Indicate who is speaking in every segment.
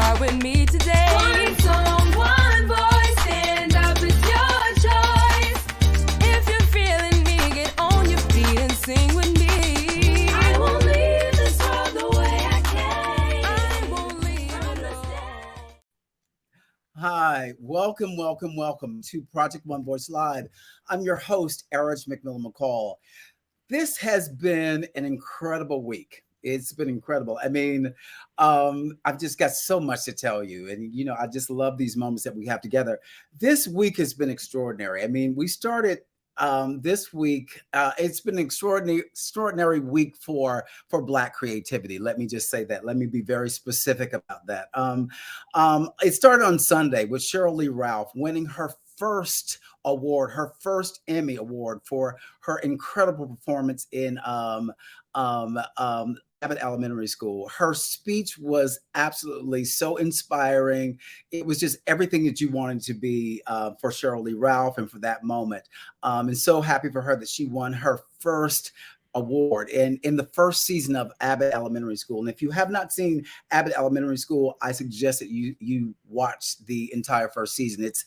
Speaker 1: part with me today. One song, one voice, stand up, it's your choice. If you're feeling me, get on your feet and sing with me. I won't leave this world the way I came. I won't leave alone.
Speaker 2: Hi, welcome to Project One Voice Live. I'm your host, Erich McMillan McCall. This has been an incredible week. It's been incredible. I mean, I've just got so much to tell you. And, you know, I just love these moments that we have together. This week has been extraordinary. I mean, we started this week. It's been an extraordinary week for Black creativity. Let me just say that. Let me be very specific about that. It started on Sunday with Sheryl Lee Ralph winning her first award, her first Emmy Award for her incredible performance in Abbott Elementary School. Her speech was absolutely so inspiring. It was just everything that you wanted to be for Sheryl Lee Ralph and for that moment. And so happy for her that she won her first award in the first season of Abbott Elementary School. And if you have not seen Abbott Elementary School, I suggest that you watch the entire first season. It's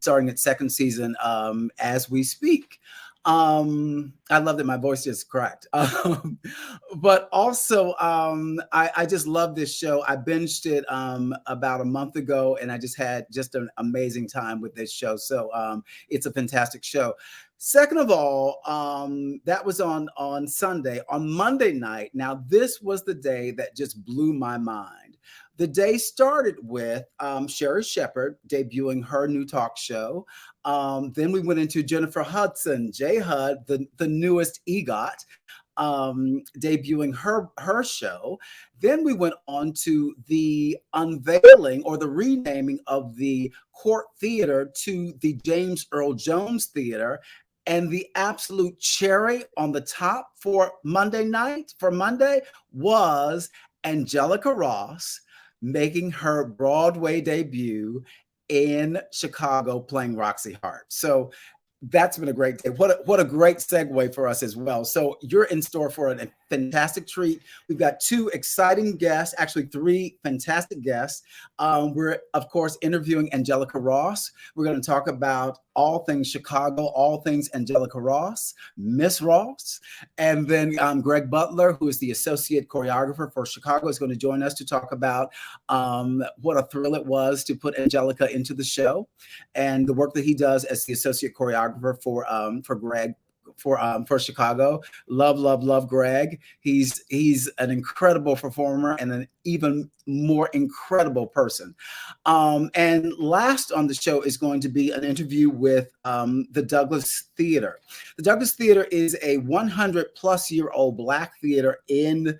Speaker 2: starting its second season as we speak. I love that my voice just cracked. But also, I just love this show. I binged it about a month ago, and I just had just an amazing time with this show. So it's a fantastic show. Second of all, that was on Sunday. On Monday night, now this was the day that just blew my mind. The day started with Sherri Shepherd debuting her new talk show. Then we went into Jennifer Hudson, J. Hud, the newest EGOT, debuting her show. Then we went on to the unveiling or the renaming of the Court Theater to the James Earl Jones Theater. And the absolute cherry on the top for Monday was Angelica Ross making her Broadway debut in Chicago playing Roxie Hart. So that's been a great day. What a great segue for us as well. So you're in store for a fantastic treat. We've got two exciting guests, actually three fantastic guests. We're, of course, interviewing Angelica Ross. We're going to talk about all things Chicago, all things Angelica Ross, Miss Ross. And then Greg Butler, who is the associate choreographer for Chicago, is going to join us to talk about what a thrill it was to put Angelica into the show and the work that he does as the associate choreographer for Greg. For Chicago. Love Greg. He's an incredible performer and an even more incredible person. And last on the show is going to be an interview with the Douglas Theater. The Douglas Theater is a 100-plus-year-old Black theater in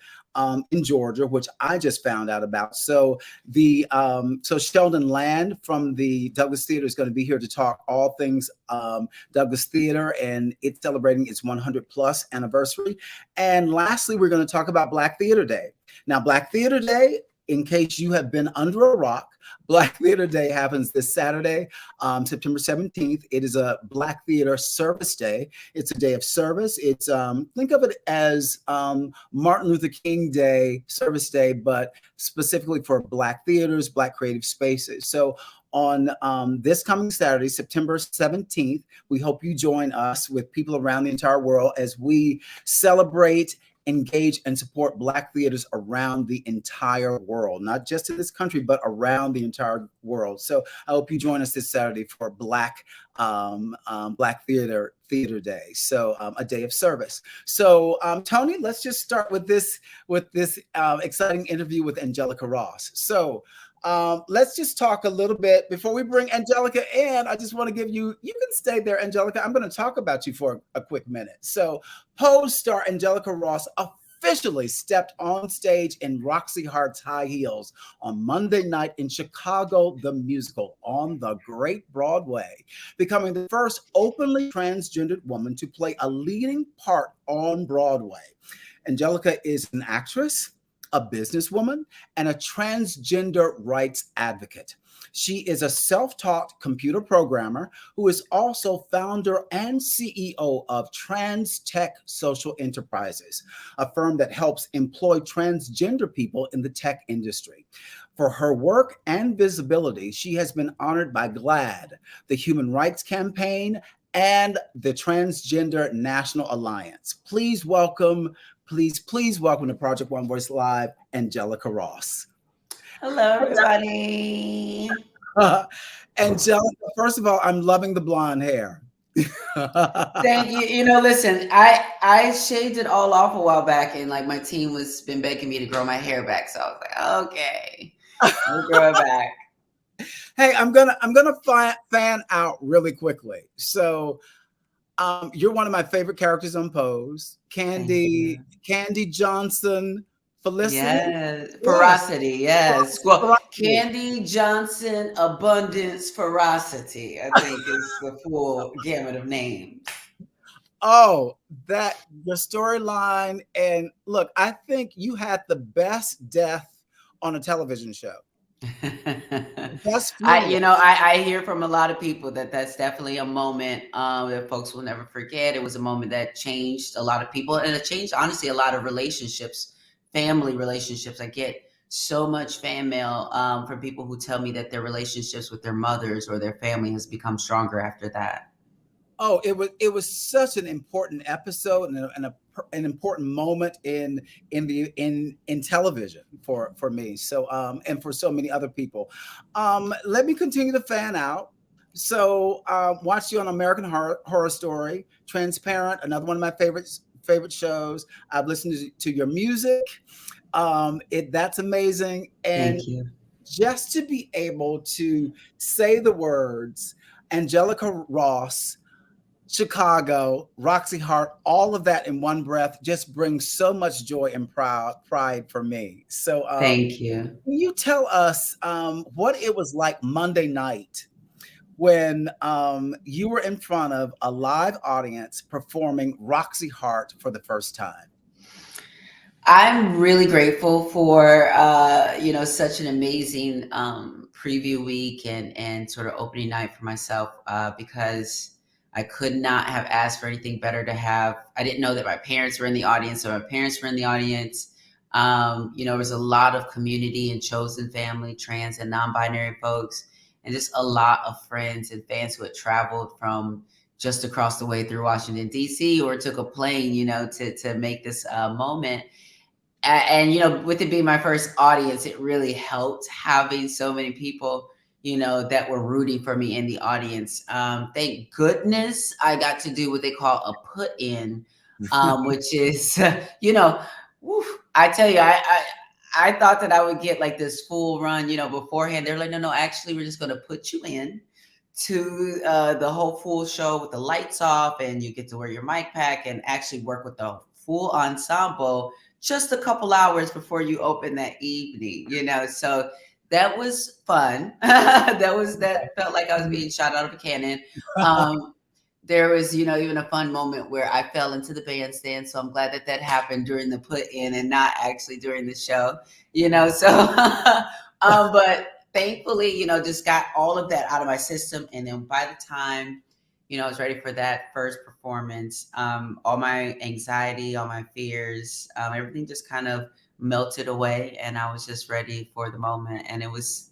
Speaker 2: Georgia, which I just found out about. So Sheldon Land from the Douglas Theater is going to be here to talk all things Douglas Theater, and it's celebrating its 100-plus anniversary. And lastly, we're going to talk about Black Theater Day. Now, Black Theater Day, in case you have been under a rock, Black Theater Day happens this Saturday, September 17th. It is a Black Theater Service Day. It's a day of service. It's think of it as Martin Luther King Day, Service Day, but specifically for Black theaters, Black creative spaces. So on this coming Saturday, September 17th, we hope you join us with people around the entire world as we celebrate, engage, and support Black theaters around the entire world, not just in this country, but around the entire world. So I hope you join us this Saturday for Black Theater Day. So a day of service. So Tony, let's just start with this exciting interview with Angelica Ross. So let's just talk a little bit before we bring Angelica in. I just want to give you can stay there, Angelica. I'm going to talk about you for a quick minute. So Pose star Angelica Ross officially stepped on stage in Roxie Hart's high heels on Monday night in Chicago, the musical on the Great Broadway, becoming the first openly transgendered woman to play a leading part on Broadway. Angelica is an actress, a businesswoman, and a transgender rights advocate. She is a self-taught computer programmer who is also founder and CEO of Trans Tech Social Enterprises, a firm that helps employ transgender people in the tech industry. For her work and visibility, she has been honored by GLAAD, the Human Rights Campaign, and the Transgender National Alliance. Please welcome to Project One Voice Live, Angelica Ross.
Speaker 3: Hello, everybody.
Speaker 2: Angelica, first of all, I'm loving the blonde hair.
Speaker 3: Thank you. You know, listen, I shaved it all off a while back, and like my team was been begging me to grow my hair back, so I was like, okay, we'll grow it back.
Speaker 2: Hey, I'm gonna fan out really quickly. So, you're one of my favorite characters on Pose, Candy Johnson, Felicity.
Speaker 3: Yes, ferocity. Yes. Well,
Speaker 2: Ferocity.
Speaker 3: Candy Johnson, abundance, ferocity. I think is the full gamut of names.
Speaker 2: Oh, that the storyline, and look, I think you had the best death on a television show. Best funeral.
Speaker 3: I hear from a lot of people that that's definitely a moment that folks will never forget. It was a moment that changed a lot of people, and it changed honestly a lot of relationships, family relationships. I get so much fan mail from people who tell me that their relationships with their mothers or their family has become stronger after that.
Speaker 2: Oh, it was such an important episode and an important moment in television for me. So and for so many other people. Let me continue to fan out. So watched you on American Horror Story, Transparent, another one of my favorite shows. I've listened to your music. That's amazing. And
Speaker 3: Thank you.
Speaker 2: just to be able to say the words Angelica Ross, Chicago, Roxie Hart, all of that in one breath just brings so much joy and pride for me. So
Speaker 3: Thank you.
Speaker 2: can you tell us what it was like Monday night when you were in front of a live audience performing Roxie Hart for the first time?
Speaker 3: I'm really grateful for such an amazing preview week and sort of opening night for myself because I could not have asked for anything better to have. I didn't know that my parents were in the audience, so my parents were in the audience. There was a lot of community and chosen family, trans and non-binary folks, and just a lot of friends and fans who had traveled from just across the way through Washington, D.C. or took a plane, to make this moment. And with it being my first audience, it really helped having so many people that were rooting for me in the audience. Thank goodness I got to do what they call a put in, which is, I tell you, I thought that I would get like this full run, beforehand. They're like, no, actually, we're just going to put you in to the whole full show with the lights off, and you get to wear your mic pack and actually work with the full ensemble just a couple hours before you open that evening, so that was fun. That felt like I was being shot out of a cannon. There was, even a fun moment where I fell into the bandstand. So I'm glad that happened during the put in and not actually during the show, so, but thankfully, just got all of that out of my system. And then by the time, I was ready for that first performance, all my anxiety, all my fears, everything just kind of melted away, and I was just ready for the moment. And it was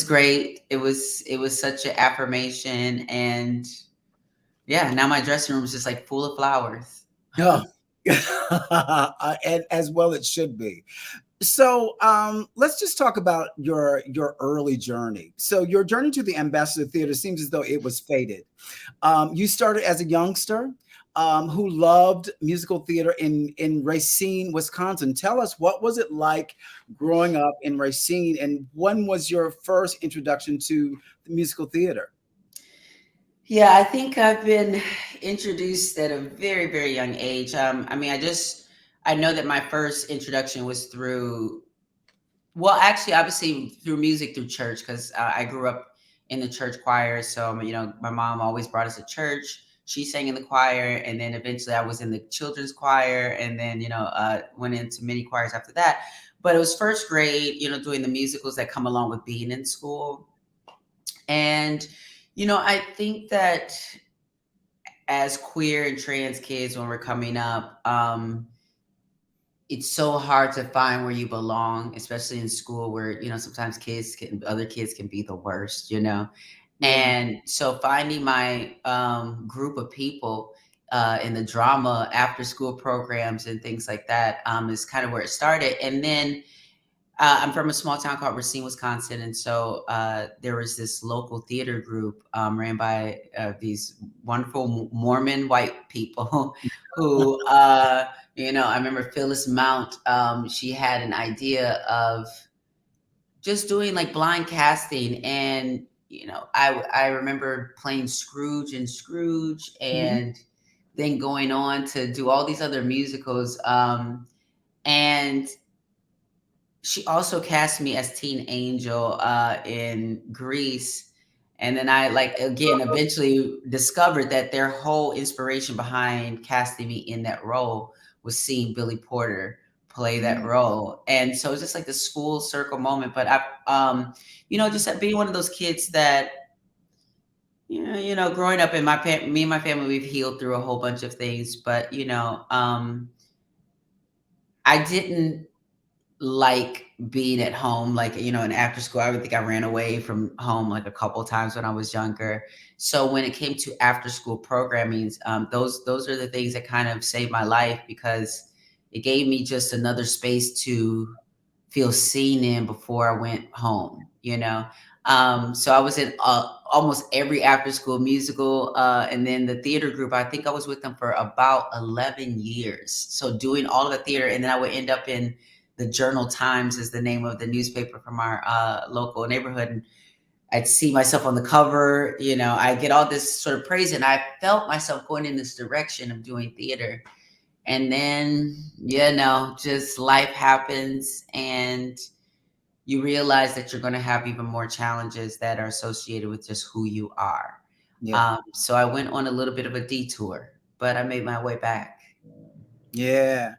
Speaker 3: great. It was such an affirmation, and yeah, now my dressing room is just like full of flowers.
Speaker 2: Yeah. And as well it should be. So let's just talk about your early journey. So your journey to the Ambassador Theater seems as though it was fated. You started as a youngster who loved musical theater in Racine, Wisconsin. Tell us, what was it like growing up in Racine, and when was your first introduction to the musical theater?
Speaker 3: Yeah, I think I've been introduced at a very, very young age. I know that my first introduction was through, well, actually, obviously through music, through church, because I grew up in the church choir. So, my mom always brought us to church. She sang in the choir, and then eventually I was in the children's choir, and then, went into many choirs after that. But it was first grade, doing the musicals that come along with being in school. And, I think that as queer and trans kids, when we're coming up, it's so hard to find where you belong, especially in school where, sometimes other kids can be the worst.
Speaker 2: Yeah.
Speaker 3: And so finding my group of people in the drama after school programs and things like that is kind of where it started. And then I'm from a small town called Racine, Wisconsin. And so there was this local theater group ran by these wonderful Mormon white people who, I remember Phyllis Mount, she had an idea of just doing like blind casting. And, I remember playing Scrooge and Scrooge
Speaker 2: Mhm.
Speaker 3: and then going on to do all these other musicals. And she also cast me as Teen Angel in Grease. And then I again eventually discovered that their whole inspiration behind casting me in that role was seeing Billy Porter play that
Speaker 2: Yeah.
Speaker 3: role. And so it's just like this full circle moment. But just at being one of those kids that, growing up in me and my family, we've healed through a whole bunch of things. But, I didn't like being at home, in after school. I would think I ran away from home like a couple times when I was younger. So when it came to after school programmings, those are the things that kind of saved my life, because it gave me just another space to feel seen in before I went home. So I was in almost every after school musical. And then the theater group, I think I was with them for about 11 years. So doing all of the theater, and then I would end up in the Journal Times, is the name of the newspaper from our local neighborhood. And I'd see myself on the cover. I get all this sort of praise, and I felt myself going in this direction of doing theater. And then, just life happens, and you realize that you're going to have even more challenges that are associated with just who you are.
Speaker 2: Yeah.
Speaker 3: So I went on a little bit of a detour, but I made my way back.
Speaker 2: Yeah.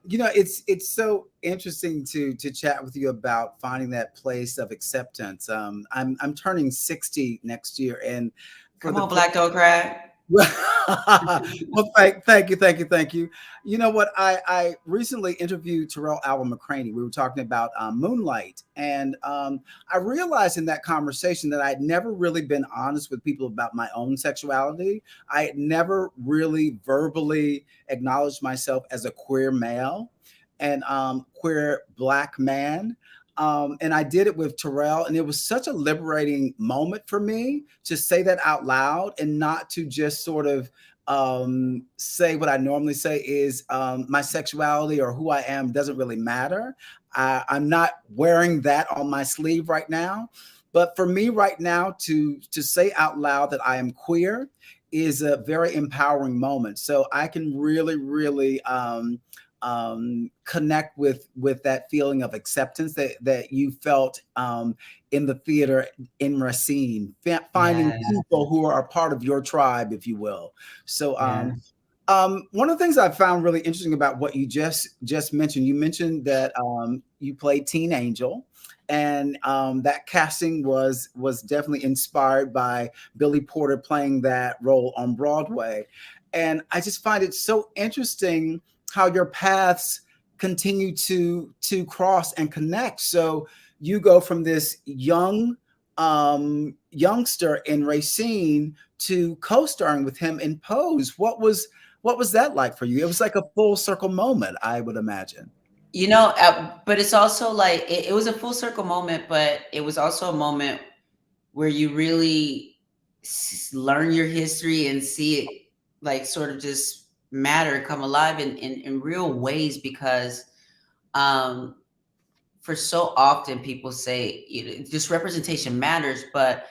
Speaker 2: It's so interesting to chat with you about finding that place of acceptance. I'm turning 60 next year, and for
Speaker 3: Come
Speaker 2: the
Speaker 3: on, Black Don't Cry.
Speaker 2: well, thank you. You know what? I recently interviewed Terrell Allen McCraney. We were talking about Moonlight, and I realized in that conversation that I'd never really been honest with people about my own sexuality. I had never really verbally acknowledged myself as a queer male and queer Black man. And I did it with Terrell, and it was such a liberating moment for me to say that out loud and not to just sort of say what I normally say is my sexuality or who I am doesn't really matter. I'm not wearing that on my sleeve right now. But for me right now to say out loud that I am queer is a very empowering moment. So I can really connect with that feeling of acceptance that you felt in the theater in Racine, finding
Speaker 3: Yeah,
Speaker 2: people who are a part of your tribe, if you will. So
Speaker 3: yeah,
Speaker 2: one of the things I found really interesting about what you just mentioned, you mentioned that you played Teen Angel. And that casting was definitely inspired by Billy Porter playing that role on Broadway. And I just find it so interesting how your paths continue to cross and connect. So you go from this youngster in Racine to co-starring with him in Pose. What was that like for you? It was like a full circle moment, I would imagine.
Speaker 3: but it's also like it was a full circle moment, but it was also a moment where you really learn your history and see it like sort of just matter, come alive in real ways, because um, for so often people say, just representation matters, but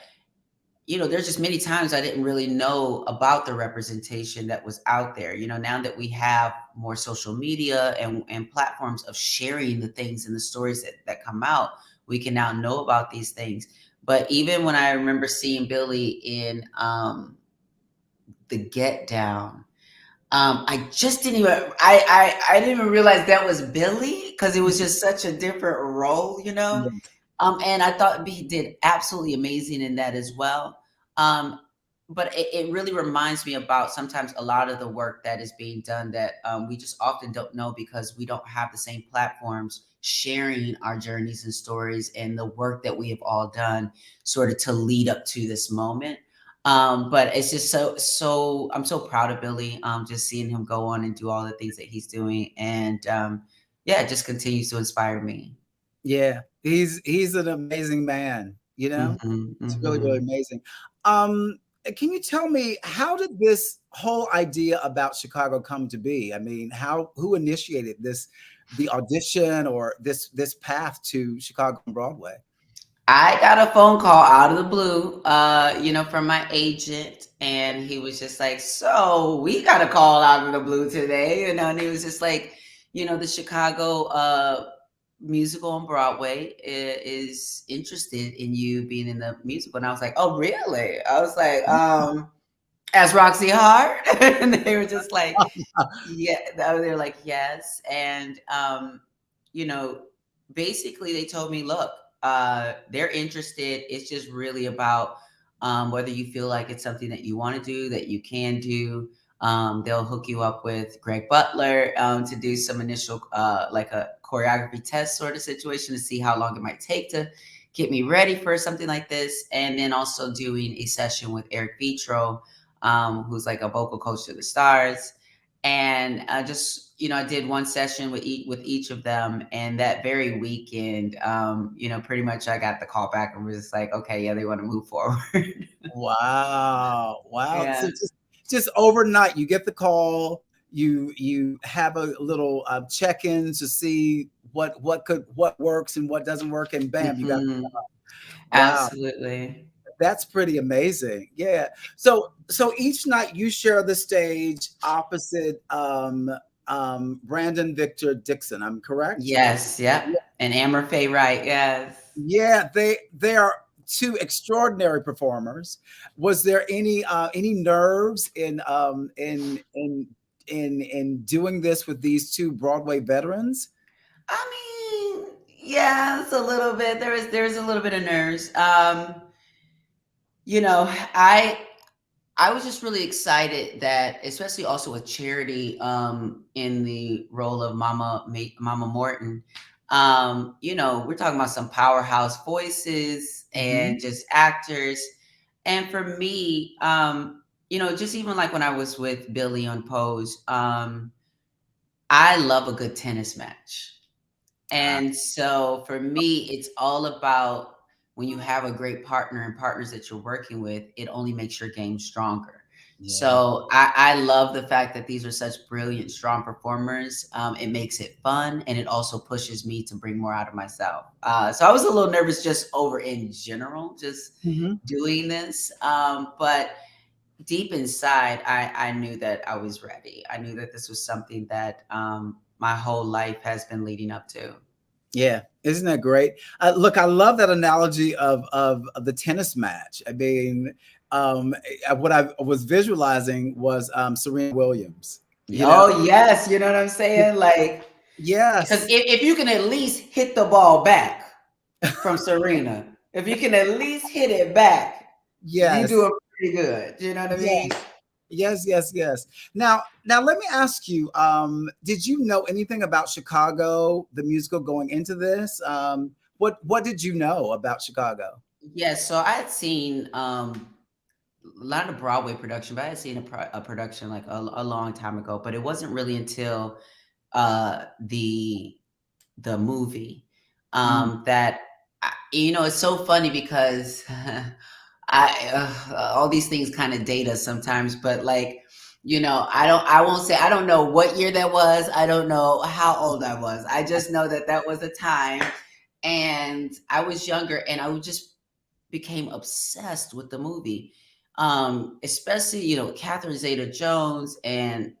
Speaker 3: there's just many times I didn't really know about the representation that was out there. Now that we have more social media and platforms of sharing the things and the stories that come out, we can now know about these things. But even when I remember seeing Billy in the Get Down, I just didn't even I didn't even realize that was Billy because it was just such a different role, you know.
Speaker 2: Yes.
Speaker 3: And I thought he did absolutely amazing in that as well. Um, but it really reminds me about sometimes a lot of the work that is being done that we just often don't know because we don't have the same platforms sharing our journeys and stories and the work that we have all done sort of to lead up to this moment. But it's just so I'm so proud of Billy. Just seeing him go on and do all the things that he's doing, and yeah, it just continues to inspire me.
Speaker 2: Yeah, he's an amazing man, you know?
Speaker 3: Hmm.
Speaker 2: It's really, really
Speaker 3: Hmm.
Speaker 2: amazing. Can you tell me how did this whole idea about Chicago come to be? I mean, who initiated the audition or this path to Chicago on Broadway?
Speaker 3: I got a phone call out of the blue, from my agent, and he was just like, "So we got a call out of the blue today," and he was just like, "The Chicago musical on Broadway is interested in you being in the musical," and I was like, "Oh, really?" I was like, "As Roxie Hart," and they were just like, yeah, they're like, yes. And, you know, basically they told me, look, they're interested. It's just really about whether you feel like it's something that you want to do, that you can do. They'll hook you up with Greg Butler to do some initial, like a choreography test sort of situation to see how long it might take to get me ready for something like this. And then also doing a session with Eric Vitro, who's like a vocal coach to the stars, and I did one session with each of them, and that very weekend, pretty much I got the call back and was just like, okay, yeah, they want to move forward.
Speaker 2: Wow, wow. So
Speaker 3: Yeah.
Speaker 2: just overnight, you get the call, you have a little check-in to see what works and what doesn't work, and bam, you got
Speaker 3: Hmm.
Speaker 2: wow.
Speaker 3: Absolutely.
Speaker 2: That's pretty amazing. Yeah. So each night you share the stage opposite Brandon Victor Dixon. I'm correct?
Speaker 3: Yes. Yep. And Amber Faye Wright. Yes.
Speaker 2: Yeah, they are two extraordinary performers. Was there any nerves in doing this with these two Broadway veterans?
Speaker 3: I mean, yeah, it's a little bit. There's a little bit of nerves. You know, I was just really excited that, especially also with Charity, in the role of Mama Morton. We're talking about some powerhouse voices
Speaker 2: Mhm.
Speaker 3: and just actors. And for me, just even like when I was with Billy on Pose, I love a good tennis match.
Speaker 2: Ah,
Speaker 3: And so for me, it's all about when you have a great partner and partners that you're working with, it only makes your game stronger.
Speaker 2: yeah.
Speaker 3: So I love the fact that these are such brilliant, strong performers. It makes it fun, and it also pushes me to bring more out of myself. So I was a little nervous just over in general, just
Speaker 2: Mhm.
Speaker 3: doing this. But deep inside, I knew that I was ready. I knew that this was something that my whole life has been leading up to.
Speaker 2: Yeah, isn't that great? Look, I love that analogy of the tennis match. I mean, what I was visualizing was Serena Williams. You know,
Speaker 3: Oh, yes, you know what I'm saying? Like, because
Speaker 2: yes,
Speaker 3: if you can at least hit the ball back from Serena, if you can at least hit it back, you
Speaker 2: yes,
Speaker 3: doing pretty good. You know what I mean?
Speaker 2: yes, yes, yes, yes. Now, let me ask you: did you know anything about Chicago, the musical, going into this? What did you know about Chicago?
Speaker 3: Yes, so I had seen a lot of Broadway production, but I had seen a production like a long time ago. But it wasn't really until uh, the the movie
Speaker 2: Mm,
Speaker 3: that it's so funny because I all these things kind of date us sometimes, but like, I won't say, I don't know what year that was. I don't know how old I was. I just know that that was a time, and I was younger, and I just became obsessed with the movie. Especially, Catherine Zeta Jones and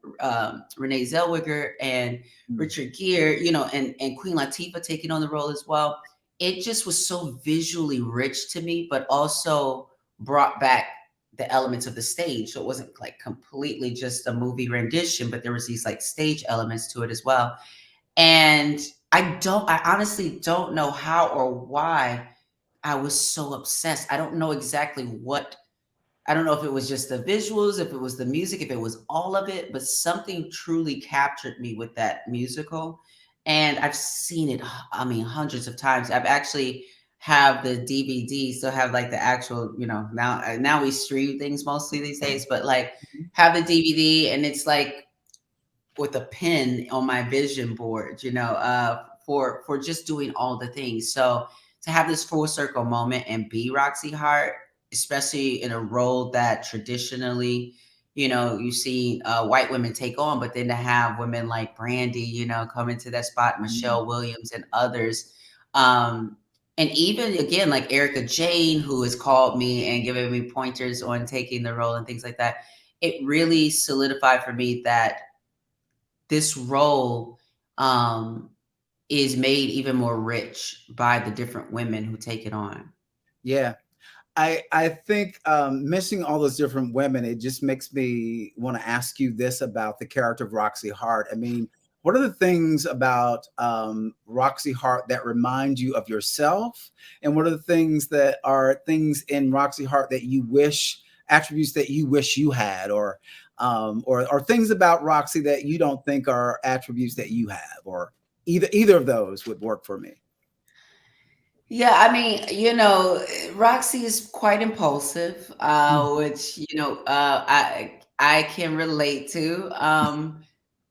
Speaker 3: Renee Zellweger and
Speaker 2: mm,
Speaker 3: Richard Gere, and Queen Latifah taking on the role as well. It just was so visually rich to me, but also brought back the elements of the stage. So it wasn't like completely just a movie rendition, but there was these like stage elements to it as well. And I honestly don't know how or why I was so obsessed. I don't know exactly what, I don't know if it was just the visuals, if it was the music, if it was all of it, but something truly captured me with that musical. And I've seen it, I mean, hundreds of times. I've actually have the DVD, so have like the actual, now we stream things mostly these days, but like have the DVD and it's like with a pen on my vision board, for just doing all the things. So to have this full circle moment and be Roxie Hart, especially in a role that traditionally, you see white women take on, but then to have women like Brandy, come into that spot,
Speaker 2: Mhm.
Speaker 3: Michelle Williams and others, um, and even again like Erica Jane, who has called me and given me pointers on taking the role and things like that. It really solidified for me that this role is made even more rich by the different women who take it on.
Speaker 2: Yeah. I think missing all those different women, it just makes me want to ask you this about the character of Roxie Hart. I mean, what are the things about Roxie Hart that remind you of yourself? And what are the things that are things in Roxie Hart that you wish, attributes that you wish you had, or things about Roxie that you don't think are attributes that you have, or either of those would work for me.
Speaker 3: Yeah, I mean, Roxy is quite impulsive, which I can relate to.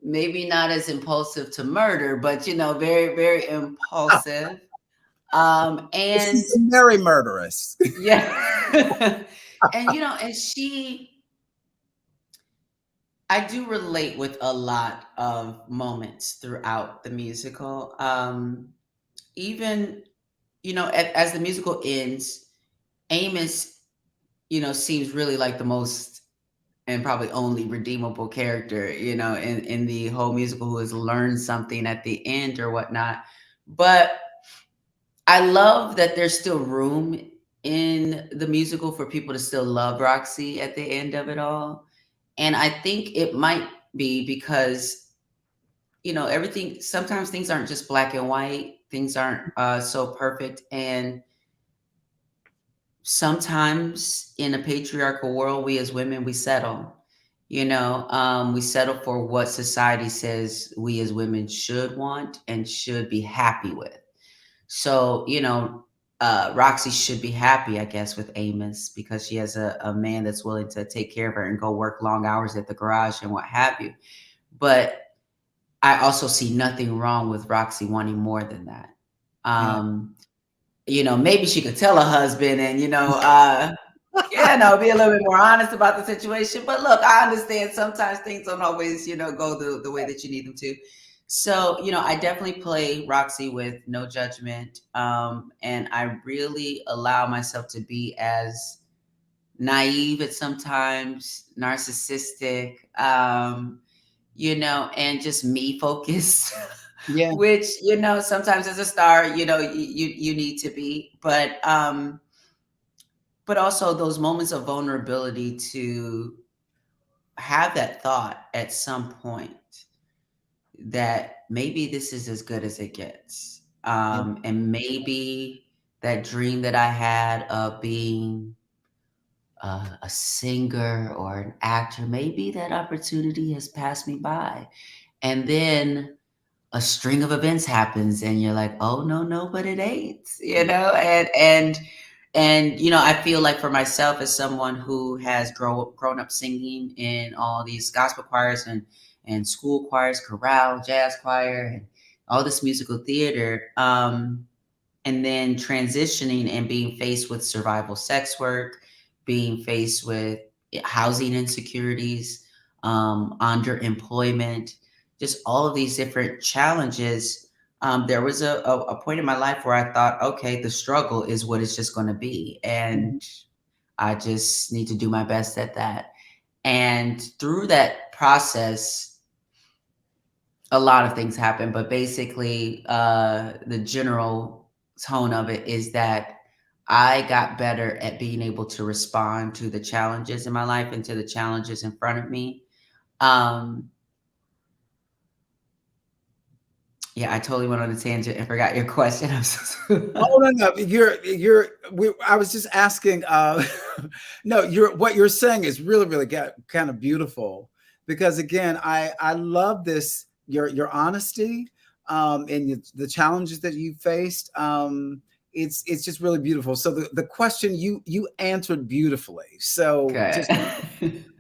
Speaker 3: Maybe not as impulsive to murder, but very very impulsive. And
Speaker 2: She's very murderous.
Speaker 3: yeah, and I do relate with a lot of moments throughout the musical. Even as the musical ends, Amos, seems really like the most and probably only redeemable character, in the whole musical who has learned something at the end or whatnot. But I love that there's still room in the musical for people to still love Roxy at the end of it all. And I think it might be because, everything, sometimes things aren't just black and white, things aren't so perfect. And sometimes in a patriarchal world, we as women, we settle. We settle for what society says we as women should want and should be happy with. So, Roxy should be happy, I guess, with Amos because she has a man that's willing to take care of her and go work long hours at the garage and what have you. But I also see nothing wrong with Roxy wanting more than that.
Speaker 2: Yeah.
Speaker 3: Um, maybe she could tell her husband and, be a little bit more honest about the situation. But look, I understand sometimes things don't always, go the way that you need them to. So, I definitely play Roxy with no judgment. And I really allow myself to be as naive at sometimes, narcissistic, and just me focused,
Speaker 2: Yeah.
Speaker 3: which, sometimes as a star, you need to be. But also those moments of vulnerability to have that thought at some point that maybe this is as good as it gets.
Speaker 2: Yeah.
Speaker 3: And maybe that dream that I had of being a singer or an actor, maybe that opportunity has passed me by. And then a string of events happens and you're like, oh no, no, but it ain't, and I feel like for myself as someone who has grown up singing in all these gospel choirs and school choirs, chorale, jazz choir, and all this musical theater, and then transitioning and being faced with survival sex work, being faced with housing insecurities, underemployment, just all of these different challenges. There was a point in my life where I thought, okay, the struggle is what it's just going to be.
Speaker 2: Mhm.
Speaker 3: And I just need to do my best at that. And through that process, a lot of things happen, but basically, the general tone of it is that I got better at being able to respond to the challenges in my life and to the challenges in front of me. Um, yeah, I totally went on a tangent and forgot your question. I'm so
Speaker 2: Oh no, no, I was just asking. No, what you're saying is really, really kind of beautiful because again, I love this your honesty, and the challenges that you faced. It's just really beautiful. So the question you answered beautifully. So
Speaker 3: good.
Speaker 2: just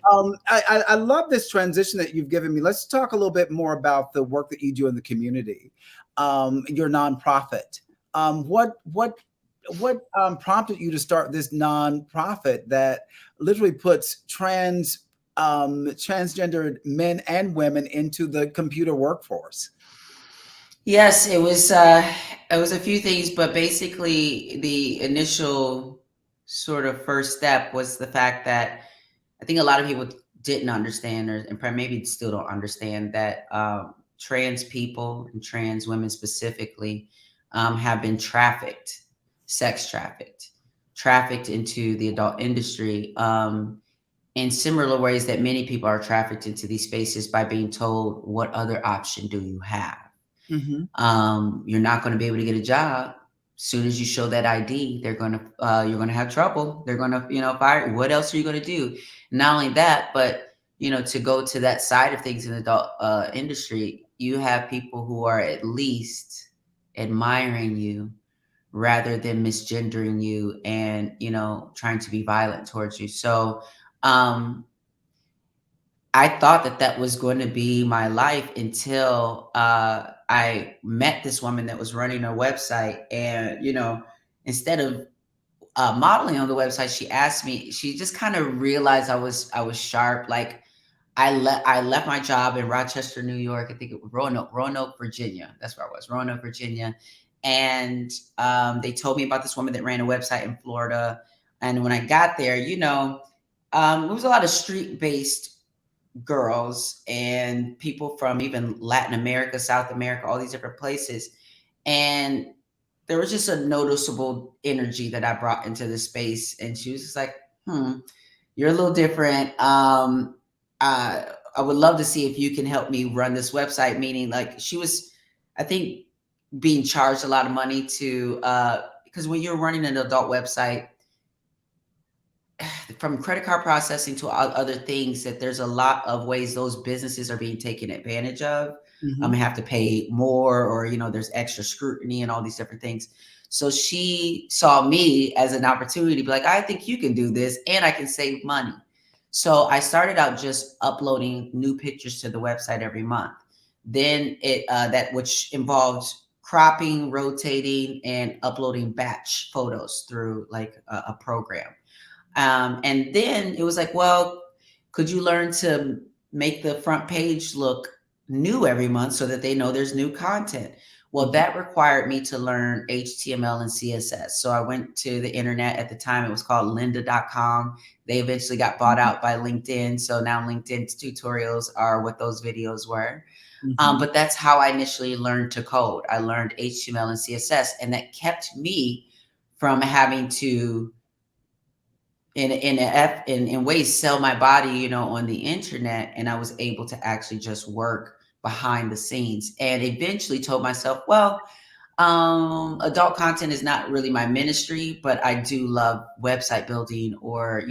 Speaker 2: I love this transition that you've given me. Let's talk a little bit more about the work that you do in the community, your nonprofit. What prompted you to start this nonprofit that literally puts transgendered men and women into the computer workforce?
Speaker 3: Yes, it was a few things, but basically the initial sort of first step was the fact that I think a lot of people didn't understand, or and maybe still don't understand that trans people and trans women specifically have been trafficked, sex trafficked, trafficked into the adult industry in similar ways that many people are trafficked into these spaces by being told, "What other option do you have?
Speaker 2: Hmm.
Speaker 3: You're not going to be able to get a job. Soon as you show that ID, you're gonna have trouble. They're gonna, fire you. What else are you gonna do? Not only that, but to go to that side of things in the adult industry, you have people who are at least admiring you rather than misgendering you and trying to be violent towards you. So um, I thought that that was going to be my life until I met this woman that was running her website. And, instead of modeling on the website, she asked me, she just kind of realized I was sharp. Like I left my job in Rochester, New York. I think it was Roanoke, Virginia. That's where I was, Roanoke, Virginia. And they told me about this woman that ran a website in Florida. And when I got there, it was a lot of street based girls and people from even Latin America, South America, all these different places. And there was just a noticeable energy that I brought into the space. And she was just like, you're a little different. I would love to see if you can help me run this website. Meaning, like, she was, I think, being charged a lot of money to, because when you're running an adult website, from credit card processing to other things, that there's a lot of ways those businesses are being taken advantage of.
Speaker 2: Hmm.
Speaker 3: Have to pay more, or there's extra scrutiny and all these different things. So she saw me as an opportunity to be like, I think you can do this and I can save money. So I started out just uploading new pictures to the website every month. Then that which involved cropping, rotating, and uploading batch photos through like a program. And then it was like, well, could you learn to make the front page look new every month so that they know there's new content? Well,
Speaker 2: Hmm.
Speaker 3: that required me to learn HTML and CSS. So I went to the internet. At the time, it was called lynda.com. They eventually got bought out by LinkedIn. So now LinkedIn's tutorials are what those videos were.
Speaker 2: Hmm.
Speaker 3: But that's how I initially learned to code. I learned HTML and CSS, and that kept me from having to in ways sell my body on the internet. And I was able to actually just work behind the scenes, and eventually told myself, well, adult content is not really my ministry, but I do love website building, or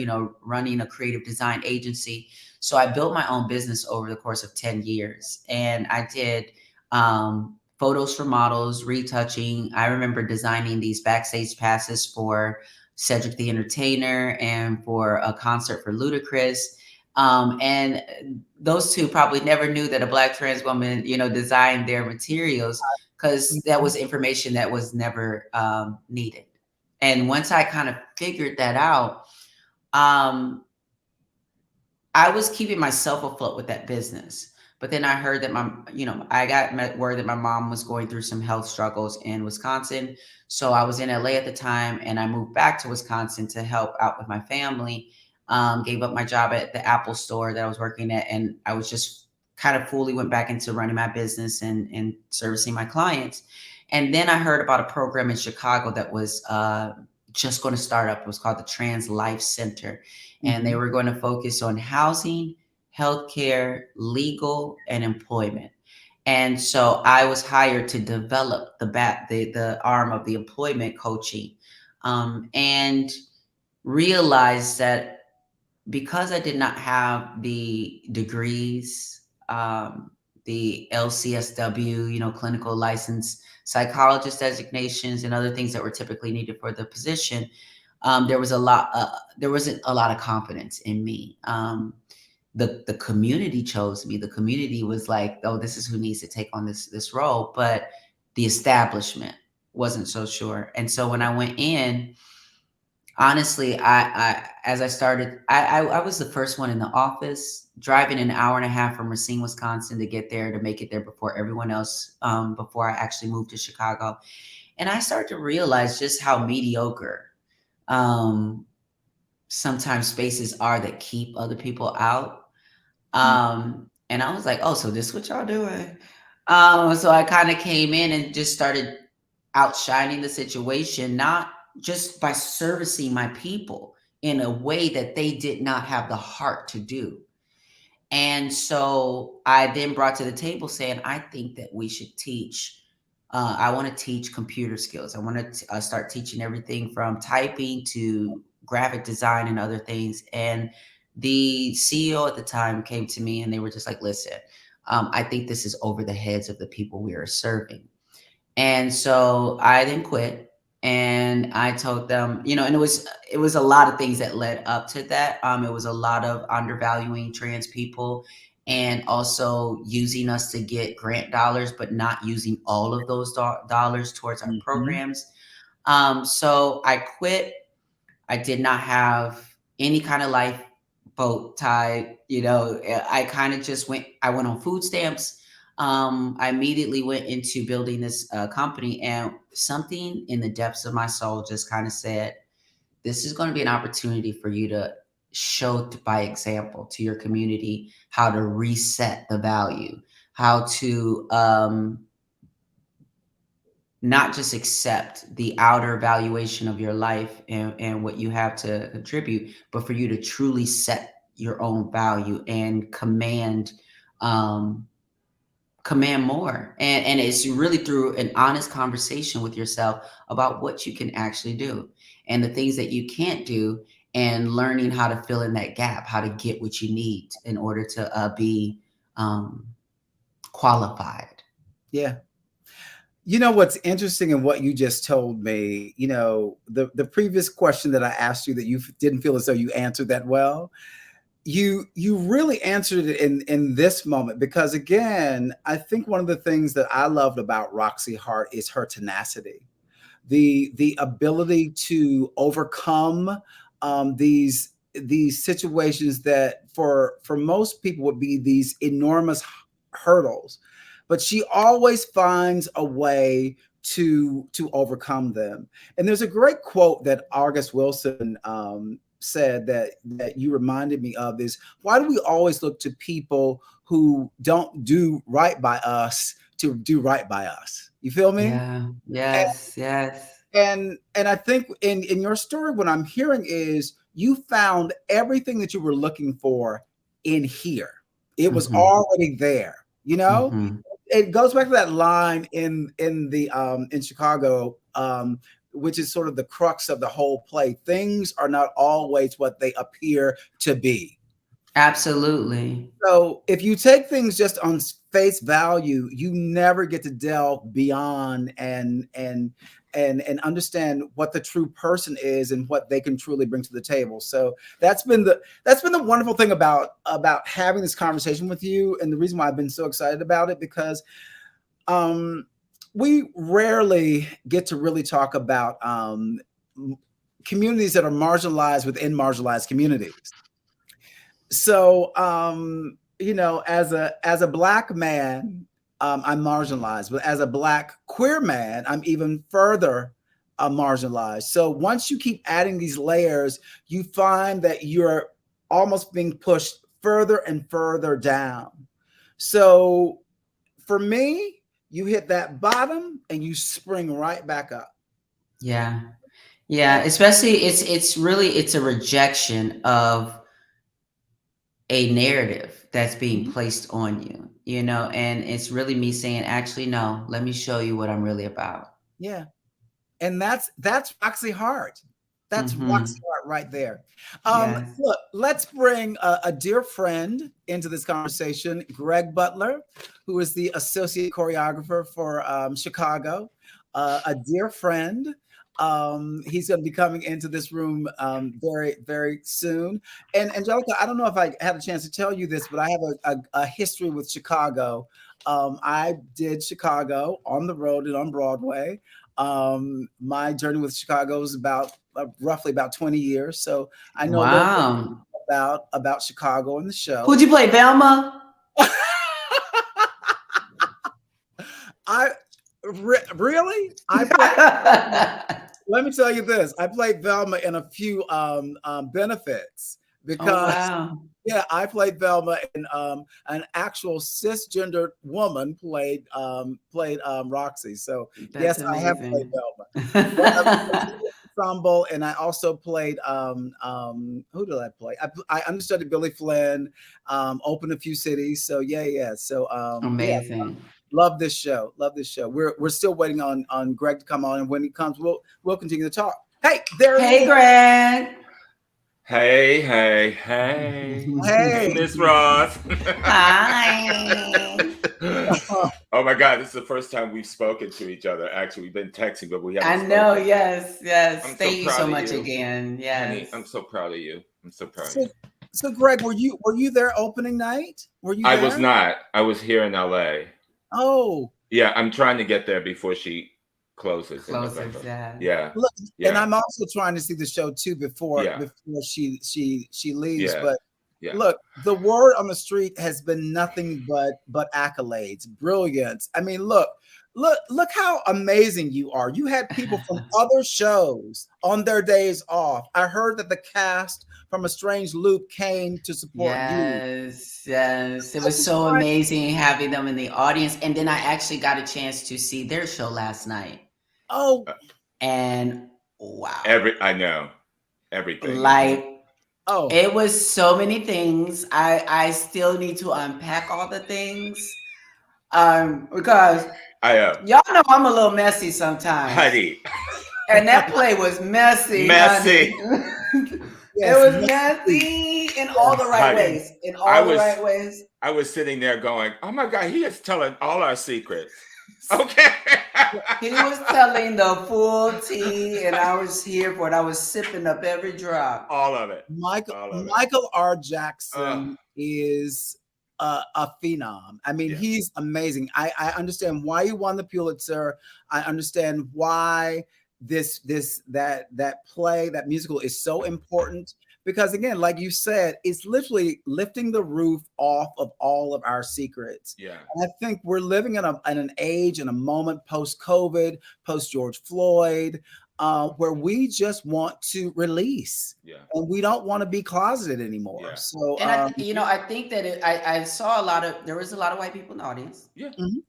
Speaker 3: running a creative design agency. So I built my own business over the course of 10 years, and I did photos for models, retouching. I remember designing these backstage passes for Cedric the Entertainer and for a concert for Ludacris. And those two probably never knew that a Black trans woman, designed their materials, because that was information that was never needed. And once I kind of figured that out, um, I was keeping myself afloat with that business. But then I heard that I got word that my mom was going through some health struggles in Wisconsin. So I was in LA at the time, and I moved back to Wisconsin to help out with my family. Gave up my job at the Apple store that I was working at. And I was just kind of fully went back into running my business and servicing my clients. And then I heard about a program in Chicago that was just going to start up. It was called the Trans Life Center. And they
Speaker 2: Mhm.
Speaker 3: were going to focus on housing, healthcare, legal, and employment. And so I was hired to develop the arm of the employment coaching, and realized that because I did not have the degrees, the LCSW, clinical license psychologist designations, and other things that were typically needed for the position, there wasn't a lot of confidence in me. The community chose me. The community was like, "Oh, this is who needs to take on this role," but the establishment wasn't so sure. And so when I went in, honestly, I as I started, I was the first one in the office, driving an hour and a half from Racine, Wisconsin, to get there, to make it there before everyone else, before I actually moved to Chicago. And I started to realize just how mediocre, um, sometimes spaces are that keep other people out. And I was like, "Oh, so this is what y'all doing?" So I kind of came in and just started outshining the situation, not just by servicing my people in a way that they did not have the heart to do. And so I then brought to the table saying, I think that we should teach. I want to teach computer skills. I want to start teaching everything from typing to graphic design and other things. And the CEO at the time came to me and they were just like, listen, I think this is over the heads of the people we are serving. And so I then quit, and I told them, and it was a lot of things that led up to that. It was a lot of undervaluing trans people, and also using us to get grant dollars, but not using all of those dollars towards our
Speaker 2: Mhm.
Speaker 3: programs. So I quit. I did not have any kind of lifeboat tied. I kind of just I went on food stamps. I immediately went into building this company, and something in the depths of my soul just kind of said, this is going to be an opportunity for you to show by example to your community how to reset the value, how to not just accept the outer valuation of your life and what you have to contribute, but for you to truly set your own value and um, command more. And it's really through an honest conversation with yourself about what you can actually do and the things that you can't do, and learning how to fill in that gap, how to get what you need in order to be um, qualified.
Speaker 2: Yeah. You know what's interesting in what you just told me, the previous question that I asked you that you didn't feel as though you answered that well, you really answered it in this moment, because again, I think one of the things that I loved about Roxie Hart is her tenacity, the ability to overcome these situations that for most people would be these enormous hurdles, but she always finds a way to overcome them. And there's a great quote that August Wilson said that you reminded me of, is why do we always look to people who don't do right by us to do right by us? You feel me?
Speaker 3: Yeah. Yes. Yes.
Speaker 2: And I think in your story, what I'm hearing is you found everything that you were looking for in here. It was
Speaker 3: Hmm.
Speaker 2: already there.
Speaker 3: Hmm.
Speaker 2: It goes back to that line in Chicago, which is sort of the crux of the whole play. Things are not always what they appear to be.
Speaker 3: Absolutely.
Speaker 2: So if you take things just on face value, you never get to delve beyond and understand what the true person is and what they can truly bring to the table. So that's been the wonderful thing about having this conversation with you, and the reason why I've been so excited about it, because um, we rarely get to really talk about communities that are marginalized within marginalized communities. So as a black man, I'm marginalized, but as a black queer man, I'm even further marginalized. So once you keep adding these layers, you find that you're almost being pushed further and further down. So for me, you hit that bottom and you spring right back up.
Speaker 3: Yeah. Yeah, especially it's a rejection of a narrative that's being
Speaker 2: Mhm.
Speaker 3: placed on you, and it's really me saying, actually, no, let me show you what I'm really about.
Speaker 2: Yeah. And that's Roxie Hart. That's Roxie
Speaker 3: Hmm.
Speaker 2: Hart right there.
Speaker 3: Yes.
Speaker 2: Look, let's bring a dear friend into this conversation, Greg Butler, who is the associate choreographer for Chicago. A dear friend. He's going to be coming into this room very, very soon. And Angelica, I don't know if I had a chance to tell you this, but I have a history with Chicago. I did Chicago on the road and on Broadway. My journey with Chicago is about roughly about 20 years, so I know a little bit
Speaker 3: Wow.
Speaker 2: about Chicago and the
Speaker 3: Who'd
Speaker 2: show.
Speaker 3: you play, Velma?
Speaker 2: I really I played. Let me tell you this: I played Velma in a few benefits
Speaker 3: Oh,
Speaker 2: because
Speaker 3: wow.
Speaker 2: yeah, I played Velma, and an actual cisgendered woman played Roxy. So
Speaker 3: That's
Speaker 2: yes, I have played
Speaker 3: amazing.
Speaker 2: Velma. But I played ensemble, and I also played who did I play? I understudied Billy Flynn, opened a few cities. So yeah. So yeah,
Speaker 3: Amazing.
Speaker 2: love this show. Love this show. We're still waiting on Greg to come on, and when he comes, we'll continue to talk. Hey, there he
Speaker 3: Hey,
Speaker 2: is.
Speaker 3: Greg.
Speaker 4: Hey. Hey,
Speaker 2: Hey.
Speaker 4: Miss Ross.
Speaker 3: Hi.
Speaker 4: Oh my God, this is the first time we've spoken to each other. Actually, we've been texting, but we
Speaker 3: I
Speaker 4: haven't
Speaker 3: know.
Speaker 4: spoken.
Speaker 3: Yes.
Speaker 4: I'm so
Speaker 3: Thank you so
Speaker 4: proud of
Speaker 3: much
Speaker 4: you,
Speaker 3: again.
Speaker 4: honey.
Speaker 3: Yes.
Speaker 4: I'm so proud of you. I'm so proud of
Speaker 2: So,
Speaker 4: you.
Speaker 2: so Greg, were you there opening night? Were you
Speaker 4: I was
Speaker 2: there?
Speaker 4: not. I was here in LA.
Speaker 2: Oh,
Speaker 4: Yeah, I'm trying to get there before she closes in
Speaker 3: Closer.
Speaker 4: November.
Speaker 3: Yeah.
Speaker 4: Yeah,
Speaker 2: look, and
Speaker 4: yeah,
Speaker 2: I'm also trying to see the show too before
Speaker 4: yeah,
Speaker 2: before she leaves.
Speaker 4: yeah,
Speaker 2: But
Speaker 4: yeah.
Speaker 2: look, the word on the street has been nothing but accolades, brilliance. I mean, look how amazing you are. You had people from other shows on their days off. I heard that the cast from A Strange Loop came to support you.
Speaker 3: Yes. It
Speaker 2: I
Speaker 3: was
Speaker 2: was
Speaker 3: so
Speaker 2: trying.
Speaker 3: amazing having them in the audience. And then I actually got a chance to see their show last night.
Speaker 2: Oh,
Speaker 4: Uh,
Speaker 3: And wow.
Speaker 4: I know everything. Hmm.
Speaker 3: Like,
Speaker 2: oh,
Speaker 3: it was so many things. I still need to unpack all the things. Because
Speaker 4: I
Speaker 3: y'all know I'm a little messy sometimes.
Speaker 4: honey,
Speaker 3: And that play was messy, honey.
Speaker 4: messy.
Speaker 3: It
Speaker 2: yes,
Speaker 3: was
Speaker 2: messy.
Speaker 3: messy in all the
Speaker 2: Yes.
Speaker 3: right
Speaker 4: Honey,
Speaker 3: ways. In
Speaker 4: I
Speaker 3: all the
Speaker 4: was
Speaker 3: right ways.
Speaker 4: I was sitting there going, "Oh my God, he is telling all our secrets." Okay.
Speaker 3: He was telling the full tea, and I was here for it. I was sipping up every drop.
Speaker 4: All of it.
Speaker 2: Michael
Speaker 4: All of it.
Speaker 2: Michael R.
Speaker 4: Uh,
Speaker 2: Jackson is a phenom. I mean,
Speaker 4: yeah.
Speaker 2: he's amazing. I understand why he won the Pulitzer. I understand why that play, that musical is so important because again, like you said, it's literally lifting the roof off of all of our secrets.
Speaker 4: Yeah.
Speaker 2: And I think we're living in an age, in a moment post COVID, post George Floyd, where we just want to release
Speaker 4: Yeah.
Speaker 2: and we don't want to be closeted anymore.
Speaker 4: Yeah.
Speaker 2: So,
Speaker 3: And I think that I saw there was a lot of white people in the audience,
Speaker 4: Yeah.
Speaker 2: mhm.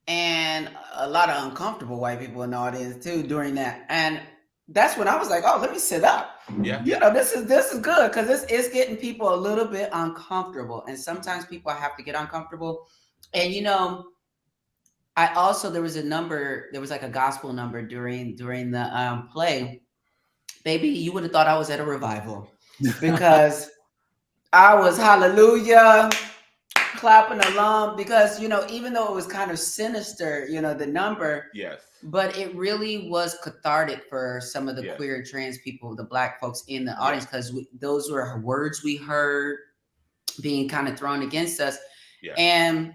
Speaker 3: and a lot of uncomfortable white people in the audience too during that. And that's when I was like, oh, let me sit up.
Speaker 4: Yeah.
Speaker 3: This is good because it's getting people a little bit uncomfortable, and sometimes people have to get uncomfortable. And I also there was like a gospel number during the play. Baby, you would have thought I was at a revival because I was hallelujah clapping along because even though it was kind of sinister, the number,
Speaker 4: Yes.
Speaker 3: but it really was cathartic for some of the
Speaker 4: Yes.
Speaker 3: queer and trans people, the Black folks in the
Speaker 4: Yeah.
Speaker 3: audience, because those were words we heard being kind of thrown against us.
Speaker 4: Yeah.
Speaker 3: And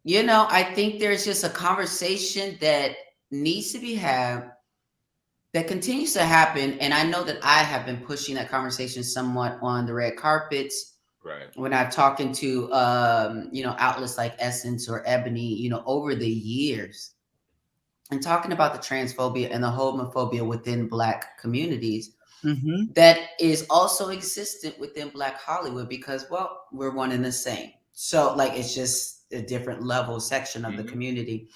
Speaker 3: I think there's just a conversation that needs to be had, that continues to happen. And I know that I have been pushing that conversation somewhat on the red carpets
Speaker 4: Right.
Speaker 3: when I'm talking to outlets like Essence or Ebony, over the years, and talking about the transphobia and the homophobia within Black communities
Speaker 2: Mhm.
Speaker 3: that is also existent within Black Hollywood, because, well, we're one and the same. So, like, it's just a different level section of the
Speaker 4: Mhm.
Speaker 3: community.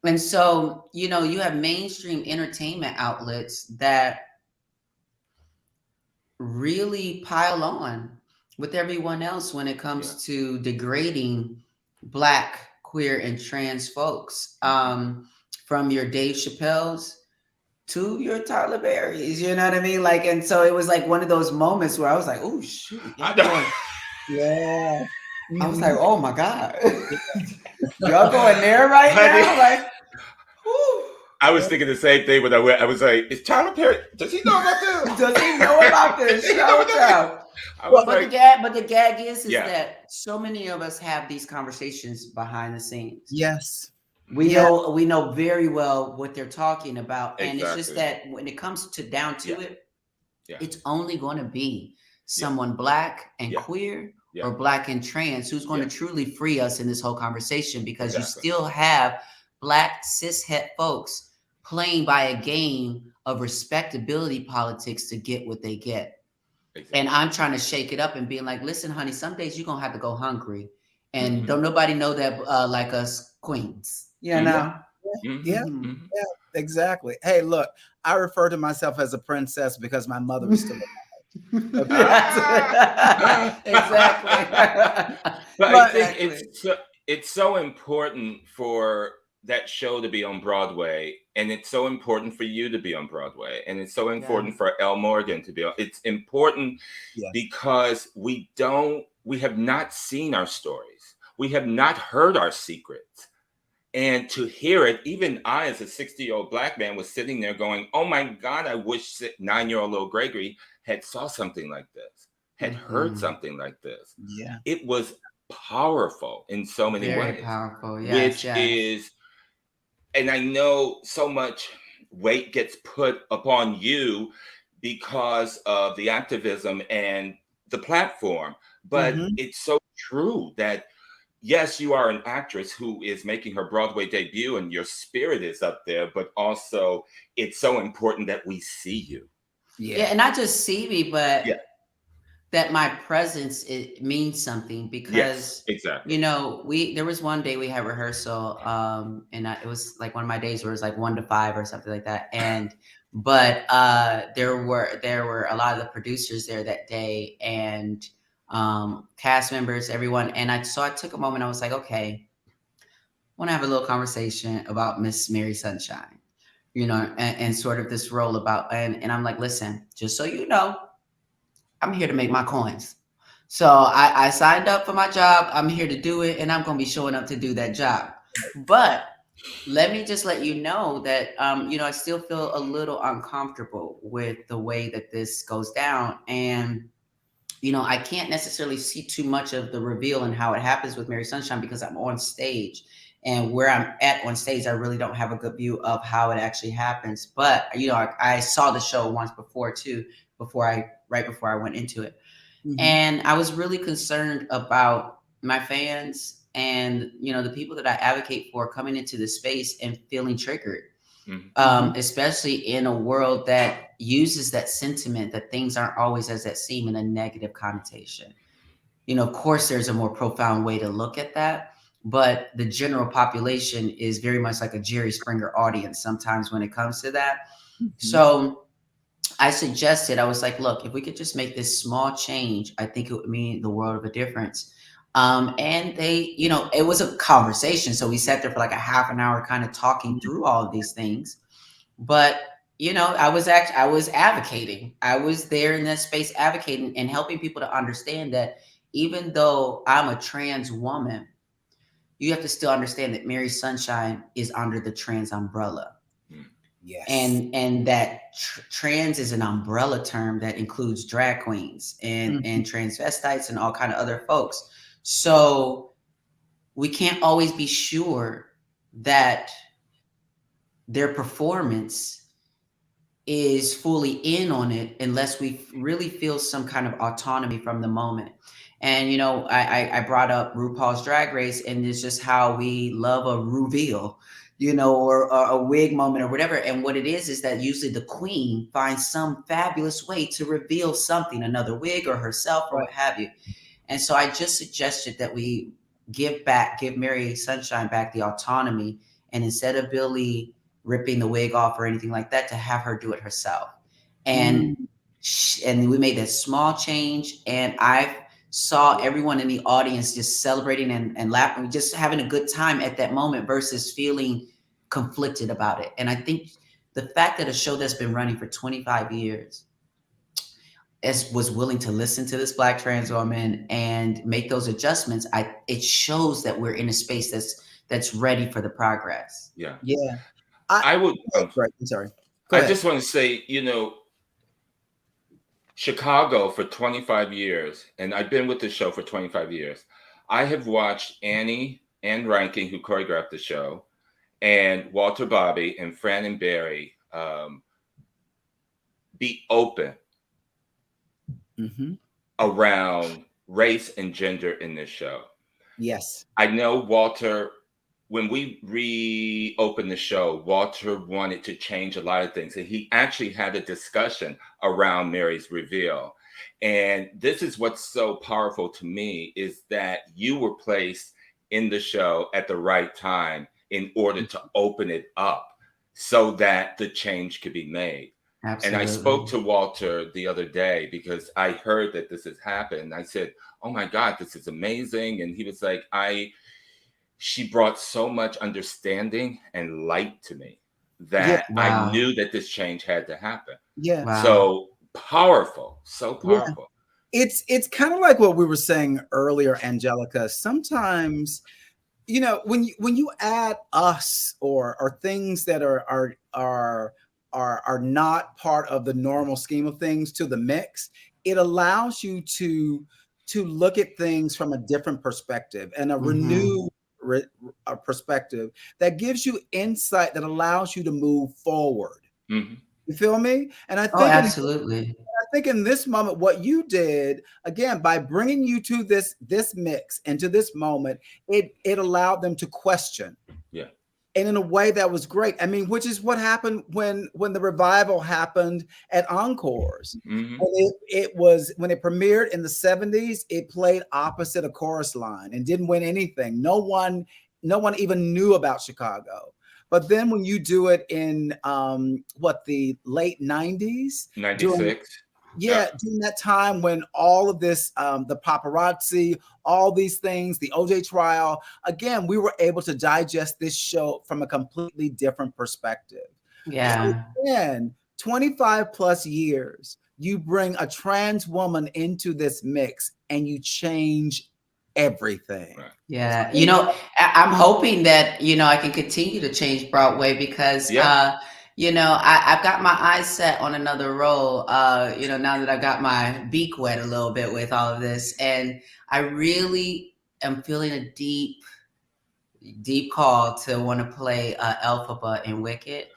Speaker 3: And so, you know, you have mainstream entertainment outlets that really pile on with everyone else when it comes to degrading Black, queer, and trans folks. From your Dave Chappelle's to your Tyler Berry's, you know what I mean? Like, and so it was like one of those moments where I was like, oh shoot,
Speaker 4: I
Speaker 3: y'all
Speaker 4: know.
Speaker 3: going.
Speaker 2: Yeah.
Speaker 3: I was like, oh my God. Y'all going there right
Speaker 4: Honey.
Speaker 3: now? Like, whew.
Speaker 4: I was thinking the same thing when I went. I was like, "Is Tyler Perry? Does he know about this?
Speaker 3: Does he know about this?
Speaker 4: Does he know about
Speaker 3: Shout
Speaker 4: this?" I was
Speaker 3: But
Speaker 4: like,
Speaker 3: the gag is
Speaker 4: Yeah.
Speaker 3: that so many of us have these conversations behind the scenes.
Speaker 2: Yes.
Speaker 3: We
Speaker 2: Yeah.
Speaker 3: know very well what they're talking about. And it's just
Speaker 4: Exactly.
Speaker 3: that when it comes to down to
Speaker 4: Yeah.
Speaker 3: it,
Speaker 4: Yeah.
Speaker 3: it's only going to be someone Black and
Speaker 4: Yeah.
Speaker 3: queer
Speaker 4: Yeah.
Speaker 3: or Black and trans who's going
Speaker 4: Yeah.
Speaker 3: to truly free us in this whole conversation, because
Speaker 4: Exactly.
Speaker 3: you still have Black cis het folks playing by a game of respectability politics to get what they get.
Speaker 4: Exactly.
Speaker 3: And I'm trying to shake it up and being like, listen, honey, some days you're going to have to go hungry. And
Speaker 4: Mhm.
Speaker 3: don't nobody know that like us queens. You
Speaker 4: Mhm.
Speaker 3: know?
Speaker 4: Mhm.
Speaker 2: Yeah.
Speaker 3: Mhm.
Speaker 2: Yeah, exactly. Hey, look, I refer to myself as a princess because my mother is still alive. Okay.
Speaker 3: Exactly.
Speaker 4: But I think
Speaker 3: Exactly.
Speaker 4: it's so important for that show to be on Broadway, and it's so important for you to be on Broadway, and it's so important for El Morgan to be on. It's important
Speaker 2: Yes.
Speaker 4: because we have not seen our stories. We have not heard our secrets. And to hear it, even I, as a 60-year-old Black man, was sitting there going, oh my God, I wish 9-year-old little Gregory had saw something like this, had heard something like this.
Speaker 2: Yeah.
Speaker 4: It was powerful in so many
Speaker 3: Very
Speaker 4: ways,
Speaker 3: powerful. Yes,
Speaker 4: which
Speaker 3: yes.
Speaker 4: is, and I know so much weight gets put upon you because of the activism and the platform, but
Speaker 2: Mhm.
Speaker 4: it's so true that yes, you are an actress who is making her Broadway debut and your spirit is up there, but also it's so important that we see you.
Speaker 3: Yeah, and not just see me, but
Speaker 4: Yeah.
Speaker 3: that my presence, it means something,
Speaker 4: Yes,
Speaker 3: because
Speaker 4: exactly.
Speaker 3: you know, there was one day we had rehearsal, and it was like one of my days where it was like 1 to 5 or something like that, and but there were a lot of the producers there that day, and cast members, everyone, and I took a moment. I was like, okay, I want to have a little conversation about Miss Mary Sunshine, you know, and sort of this role about, and I'm like, listen, just so you know, I'm here to make my coins. So I signed up for my job. I'm here to do it, and I'm going to be showing up to do that job. But let me just let you know that, you know, I still feel a little uncomfortable with the way that this goes down. And, you know, I can't necessarily see too much of the reveal and how it happens with Mary Sunshine because I'm on stage. And where I'm at on stage, I really don't have a good view of how it actually happens. But, you know, I saw the show once before too, right before I went into it.
Speaker 2: Mhm.
Speaker 3: And I was really concerned about my fans and, you know, the people that I advocate for coming into the space and feeling triggered, especially in a world that uses that sentiment that things aren't always as that seem in a negative connotation. You know, of course, there's a more profound way to look at that, but the general population is very much like a Jerry Springer audience sometimes when it comes to that.
Speaker 2: Mhm.
Speaker 3: So I suggested, I was like, look, if we could just make this small change, I think it would mean the world of a difference. And they, you know, it was a conversation. So we sat there for like a half an hour kind of talking through all of these things. But, you know, I was advocating. I was there in that space advocating and helping people to understand that even though I'm a trans woman, you have to still understand that Mary Sunshine is under the trans umbrella.
Speaker 2: Yes.
Speaker 3: And that trans is an umbrella term that includes drag queens and transvestites and all kind of other folks. So we can't always be sure that their performance is fully in on it unless we really feel some kind of autonomy from the moment. And, you know, I brought up RuPaul's Drag Race, and it's just how we love a reveal, you know, or a wig moment or whatever. And what it is that usually the queen finds some fabulous way to reveal something, another wig or herself or what have you. And so I just suggested that we give Mary Sunshine back the autonomy and instead of Billy ripping the wig off or anything like that, to have her do it herself. And and we made that small change, and I saw everyone in the audience just celebrating and laughing, just having a good time at that moment versus feeling conflicted about it. And I think the fact that a show that's been running for 25 years was willing to listen to this Black trans woman and make those adjustments, it shows that we're in a space that's ready for the progress.
Speaker 4: Yeah.
Speaker 2: Yeah.
Speaker 4: I would.
Speaker 2: Right. I'm sorry. Go
Speaker 4: I
Speaker 2: ahead.
Speaker 4: just want to say, Chicago for 25 years, and I've been with the show for 25 years. I have watched Ann Rankin, who choreographed the show, and Walter Bobby and Fran and Barry be open around race and gender in this show.
Speaker 2: Yes.
Speaker 4: I know Walter, when we reopened the show, Walter wanted to change a lot of things. And he actually had a discussion around Mary's reveal. And this is what's so powerful to me, is that you were placed in the show at the right time in order to open it up so that the change could be made.
Speaker 3: Absolutely.
Speaker 4: And I spoke to Walter the other day because I heard that this has happened. I said, oh my God, this is amazing. And he was like, she brought so much understanding and light to me that I knew that this change had to happen.
Speaker 2: Yeah.
Speaker 3: Wow.
Speaker 4: So powerful, so powerful.
Speaker 2: Yeah. It's kind of like what we were saying earlier, Angelica. Sometimes, when you add us or things that are not part of the normal scheme of things to the mix, it allows you to look at things from a different perspective and a renewed perspective that gives you insight that allows you to move forward. You feel me? And I think
Speaker 3: absolutely.
Speaker 2: I think in this moment, what you did, again, by bringing you to this mix and to this moment, it allowed them to question.
Speaker 4: Yeah.
Speaker 2: And in a way that was great. I mean, which is what happened when the revival happened at Encores. When it premiered in the 70s, it played opposite a chorus line and didn't win anything. No one even knew about Chicago. But then when you do it in the late 90s,
Speaker 4: 96.
Speaker 2: During that time when all of this, the paparazzi, all these things, the OJ trial, again, we were able to digest this show from a completely different perspective.
Speaker 3: Yeah.
Speaker 2: And 25 plus years, you bring a trans woman into this mix and you change everything.
Speaker 4: Right.
Speaker 3: Yeah. I'm hoping that, I can continue to change Broadway because, I've got my eyes set on another role, now that I've got my beak wet a little bit with all of this. And I really am feeling a deep, deep call to want to play Elphaba in Wicked.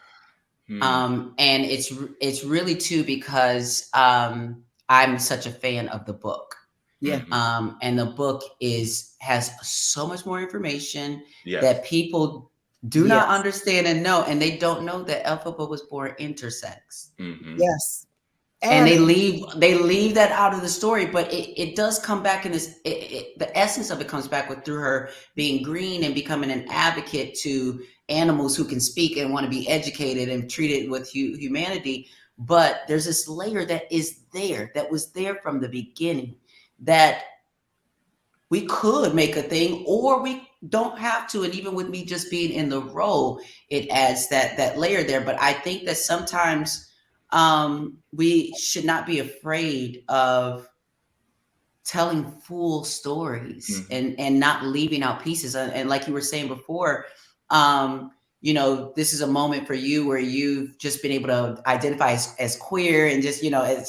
Speaker 3: And it's really too because I'm such a fan of the book.
Speaker 2: Yeah.
Speaker 3: And the book has so much more information
Speaker 4: Yes.
Speaker 3: that people do not understand and know, and they don't know that Elphaba was born intersex.
Speaker 2: Yes.
Speaker 3: And they leave that out of the story, but it does come back in this. The essence of it comes back through her being green and becoming an advocate to animals who can speak and want to be educated and treated with humanity. But there's this layer that was there from the beginning, that we could make a thing, or we don't have to. And even with me just being in the role, it adds that layer there. But I think that sometimes we should not be afraid of telling full stories and not leaving out pieces. And like you were saying before, this is a moment for you where you've just been able to identify as queer and just,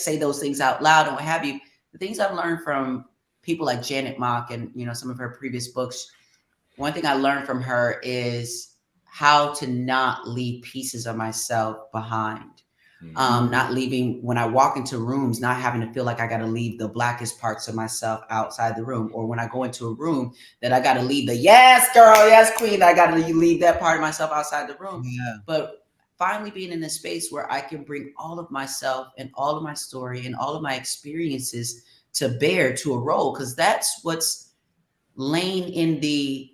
Speaker 3: say those things out loud and what have you. The things I've learned from people like Janet Mock and, some of her previous books, one thing I learned from her is how to not leave pieces of myself behind. Not leaving, when I walk into rooms, not having to feel like I got to leave the blackest parts of myself outside the room, or when I go into a room that I got to leave the yes girl, yes queen, I got to leave that part of myself outside the room.
Speaker 2: Yeah.
Speaker 3: But finally being in a space where I can bring all of myself and all of my story and all of my experiences to bear to a role, because that's what's laying in the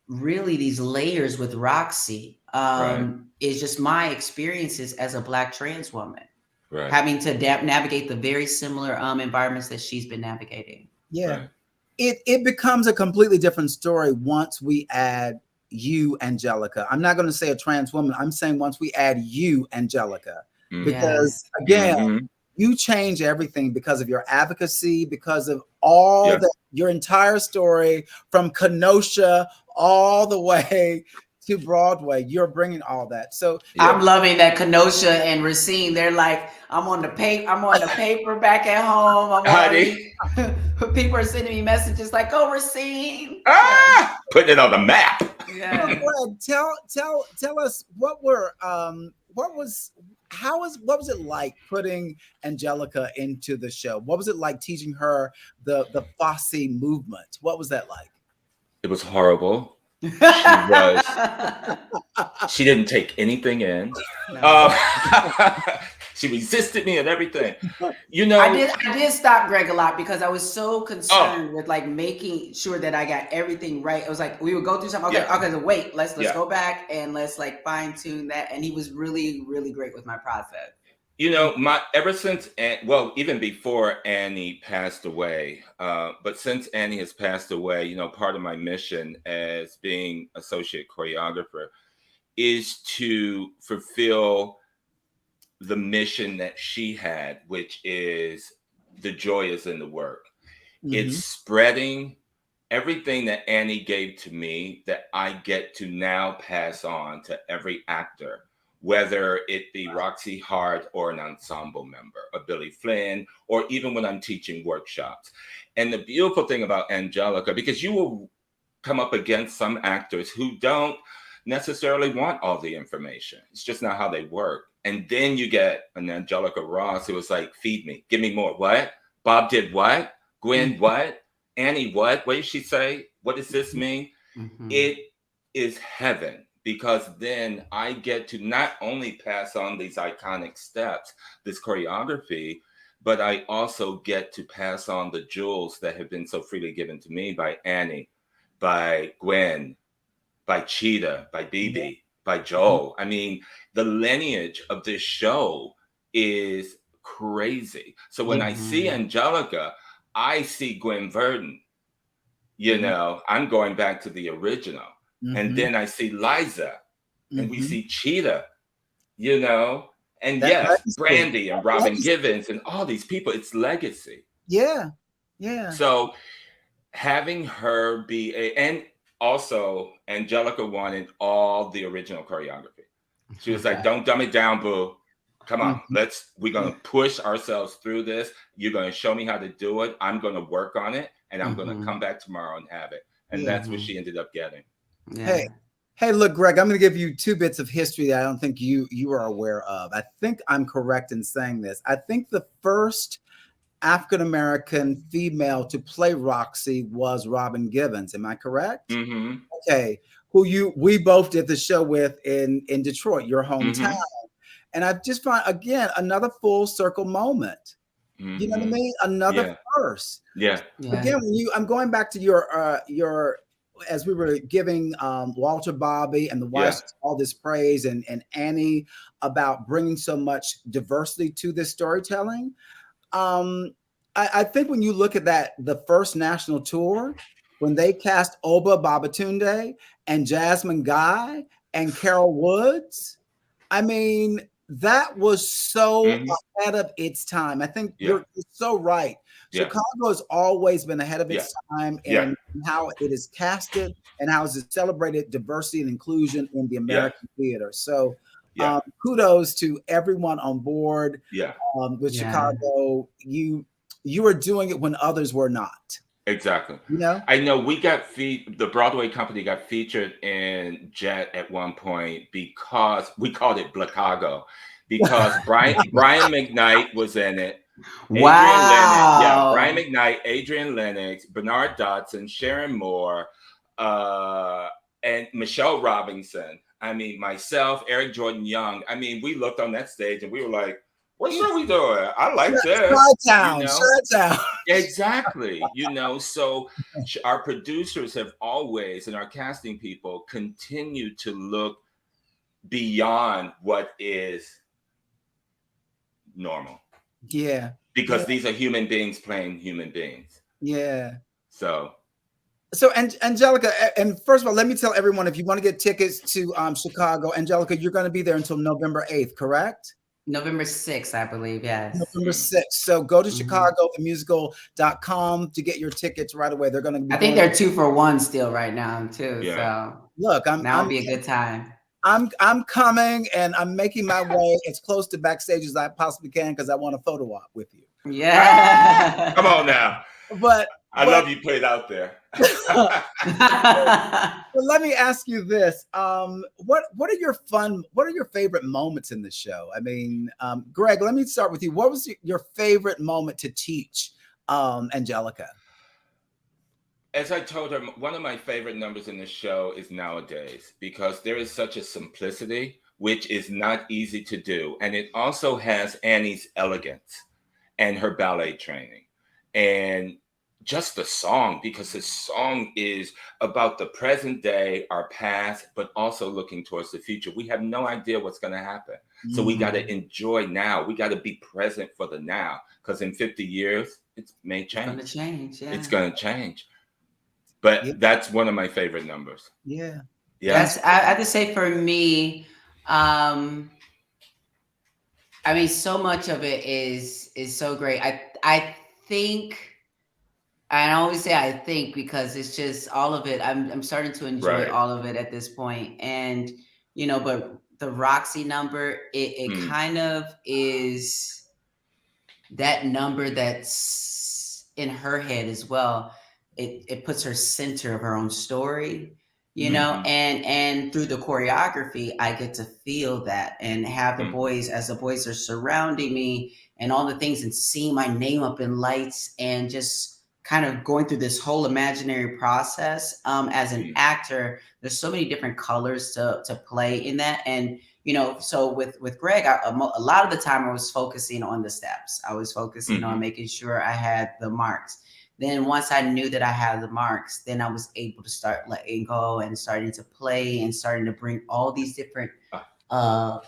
Speaker 3: really these layers with Roxie
Speaker 4: Right.
Speaker 3: is just my experiences as a Black trans woman,
Speaker 4: Right.
Speaker 3: having to navigate the very similar environments that she's been navigating.
Speaker 2: Yeah.
Speaker 4: Right.
Speaker 2: It becomes a completely different story once we add you, Angelica. I'm not going to say a trans woman. I'm saying once we add you, Angelica, because
Speaker 3: Yes.
Speaker 2: again, you change everything because of your advocacy, because of all that, your entire story from Kenosha all the way to Broadway. You're bringing all that. So
Speaker 3: I'm loving that Kenosha and Racine. They're like, I'm on the paper back at home. I'm already. People are sending me messages like, "Oh, Racine."
Speaker 4: Putting it on the map.
Speaker 2: Yeah. Greg, tell us what was it like putting Angelica into the show? What was it like teaching her the Fosse movement? What was that like?
Speaker 4: It was horrible. She didn't take anything in. She resisted me and everything. You know,
Speaker 3: I did stop Greg a lot because I was so concerned with like making sure that I got everything right. It was like we would go through something. Okay, so wait, let's go back and let's like fine tune that. And he was really, really great with my process.
Speaker 4: You know, ever since, well, even before Annie passed away, but since Annie has passed away, you know, part of my mission as being associate choreographer is to fulfill the mission that she had, which is the joy is in the work. It's spreading everything that Annie gave to me that I get to now pass on to every actor, whether it be Roxie Hart or an ensemble member, or Billy Flynn, or even when I'm teaching workshops. And the beautiful thing about Angelica, because you will come up against some actors who don't necessarily want all the information. It's just not how they work. And then you get an Angelica Ross who was like, feed me, give me more. What? Bob did what? Gwen what? Annie what? What did she say? What does this mean? It is heaven, because then I get to not only pass on these iconic steps, this choreography, but I also get to pass on the jewels that have been so freely given to me by Annie, by Gwen, by Cheetah, by BB, by Joel. I mean, the lineage of this show is crazy. So when I see Angelica, I see Gwen Verdon. You know, I'm going back to the original. And then I see Liza, and we see Cheetah, you know, and Brandy and Robin Givens and all these people. It's legacy.
Speaker 2: Yeah. Yeah.
Speaker 4: So having her be and also Angelica wanted all the original choreography. She was like, don't dumb it down, boo. Come on, we're going to push ourselves through this. You're going to show me how to do it. I'm going to work on it, and I'm going to come back tomorrow and have it. And that's what she ended up getting.
Speaker 2: Yeah. Hey, look, Greg, I'm going to give you two bits of history that I don't think you are aware of. I think I'm correct in saying this. I think the first African-American female to play Roxie was Robin Givens. Am I correct? Okay. Who we both did the show with in Detroit, your hometown. And I just find, again, another full circle moment. You know what I mean? Another first.
Speaker 4: Yeah.
Speaker 2: Again, I'm going back to your as we were giving Walter Bobby and the wives all this praise and Annie about bringing so much diversity to this storytelling. I think when you look at the first national tour, when they cast Oba Babatunde and Jasmine Guy and Carol Woods, I mean, that was so ahead of its time. I think you're so right. Chicago has always been ahead of its time in how it is casted and how it is celebrated diversity and inclusion in the American theater. So kudos to everyone on board with Chicago. You are doing it when others were not.
Speaker 4: Exactly.
Speaker 2: You know?
Speaker 4: I know the Broadway company got featured in Jet at one point because we called it Blackago, because Brian McKnight was in it. Brian McKnight, Adrian Lennox, Bernard Dotson, Sharon Moore, and Michelle Robinson. I mean, myself, Eric Jordan Young. I mean, we looked on that stage and we were like, What show we doing? I like this.
Speaker 2: Chi-town, Chi-town.
Speaker 4: Exactly. So our producers have always, and our casting people continue to look beyond what is normal.
Speaker 2: Yeah.
Speaker 4: Because these are human beings playing human beings.
Speaker 2: Yeah.
Speaker 4: So
Speaker 2: Angelica, and first of all, let me tell everyone, if you want to get tickets to Chicago, Angelica, you're going to be there until November 8th, correct?
Speaker 3: November 6th, I believe, yes.
Speaker 2: November 6th. So go to chicagothemusical.com to get your tickets right away. They're going to be
Speaker 3: I think they're 2 for 1 still right now, too.
Speaker 4: Yeah.
Speaker 3: So
Speaker 2: look,
Speaker 3: now would be a good time.
Speaker 2: I'm coming, and I'm making my way as close to backstage as I possibly can because I want a photo op with you.
Speaker 3: Yeah.
Speaker 4: Come on now.
Speaker 2: But
Speaker 4: I love you played out there.
Speaker 2: But let me ask you this: what are your favorite moments in the show? I mean, Greg, let me start with you. What was your favorite moment to teach Angelica?
Speaker 4: As I told her, one of my favorite numbers in the show is Nowadays, because there is such a simplicity, which is not easy to do. And it also has Annie's elegance and her ballet training. And just the song, because the song is about the present day, our past, but also looking towards the future. We have no idea what's going to happen. So we got to enjoy now. We got to be present for the now, because in 50 years, it may change.
Speaker 3: It's going to change, yeah.
Speaker 4: It's going to change. But that's one of my favorite numbers.
Speaker 2: Yeah.
Speaker 3: Yes, I have to say for me, I mean, so much of it is so great. I think, and I always say I think because it's just all of it. I'm starting to enjoy all of it at this point. And, but the Roxie number, it kind of is that number that's in her head as well. It puts her center of her own story, and through the choreography, I get to feel that and have the boys, as the boys are surrounding me and all the things, and seeing my name up in lights and just kind of going through this whole imaginary process. As an actor, there's so many different colors to play in that. And, so with Greg, a lot of the time I was focusing on the steps. I was focusing on making sure I had the marks. Then once I knew that I had the marks, then I was able to start letting go and starting to play and starting to bring all these different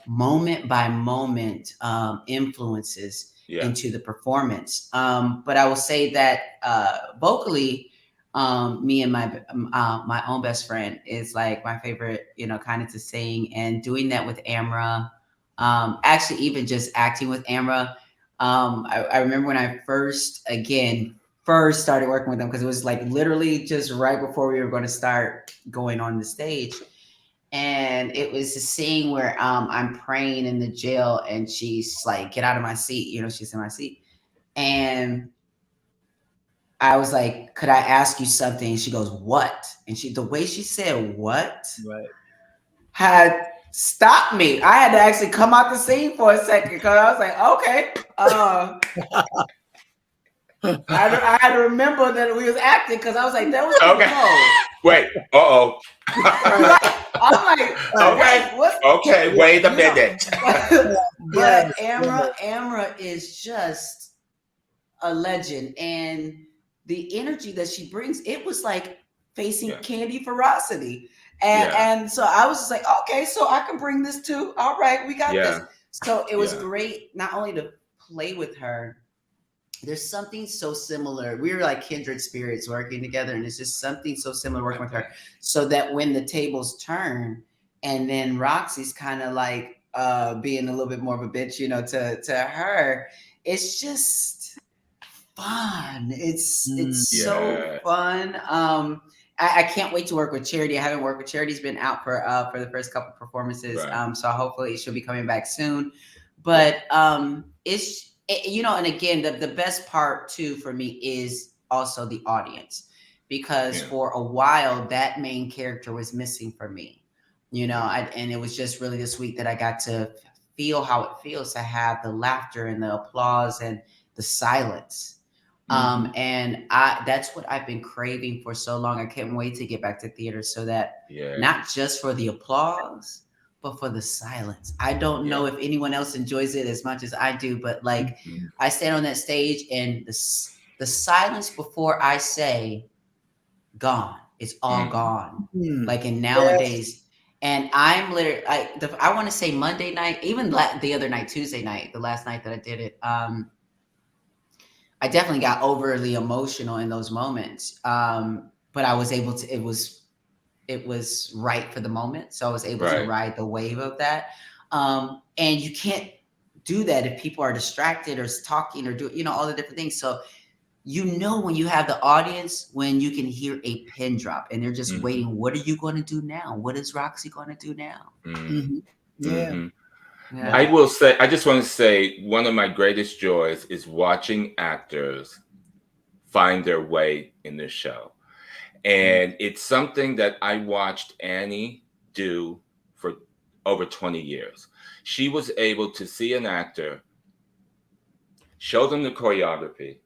Speaker 3: moment by moment influences into the performance. But I will say that vocally, me and my own best friend is like my favorite, kind of to sing, and doing that with Amra. Actually, even just acting with Amra. I remember when I first started working with them, because it was like literally just right before we were going to start going on the stage. And it was a scene where I'm praying in the jail, and she's like, "Get out of my seat." She's in my seat. And I was like, "Could I ask you something?" And she goes, "What?" And the way she said "what" had stopped me. I had to actually come out the scene for a second, because I was like, "Okay." I had to remember that we was acting, because I was like, "That was
Speaker 4: Wait.
Speaker 3: I'm like,
Speaker 4: okay. Wait a minute.
Speaker 3: But Amra is just a legend, and the energy that she brings, it was like facing Candy Ferocity, and so I was just like, okay, so I can bring this too. All right, we got this. So it was great, not only to play with her. There's something so similar. We were like kindred spirits working together, and it's just something so similar working with her. So that when the tables turn, and then Roxie's kind of like being a little bit more of a bitch, to her, it's just fun. It's so fun. I can't wait to work with Charity. I haven't worked with Charity. She's been out for the first couple performances. So hopefully she'll be coming back soon. But it's. And again, the best part too for me is also the audience, because for a while that main character was missing for me, and it was just really this week that I got to feel how it feels to have the laughter and the applause and the silence. And that's what I've been craving for so long. I can't wait to get back to theater, so that not just for the applause, but for the silence. I don't know if anyone else enjoys it as much as I do, but like I stand on that stage and the silence before I say gone, it's all gone. Like in nowadays, and I'm literally, I want to say Monday night, even the other night, Tuesday night, the last night that I did it, I definitely got overly emotional in those moments. But I was able to, it was right for the moment. So I was able to ride the wave of that. And you can't do that if people are distracted or talking or doing, all the different things. So, when you have the audience, when you can hear a pin drop and they're just waiting, what are you going to do now? What is Roxie going to do now?
Speaker 2: Yeah.
Speaker 4: I will say, I just want to say one of my greatest joys is watching actors find their way in this show. And it's something that I watched Annie do for over 20 years. She was able to see an actor, show them the choreography,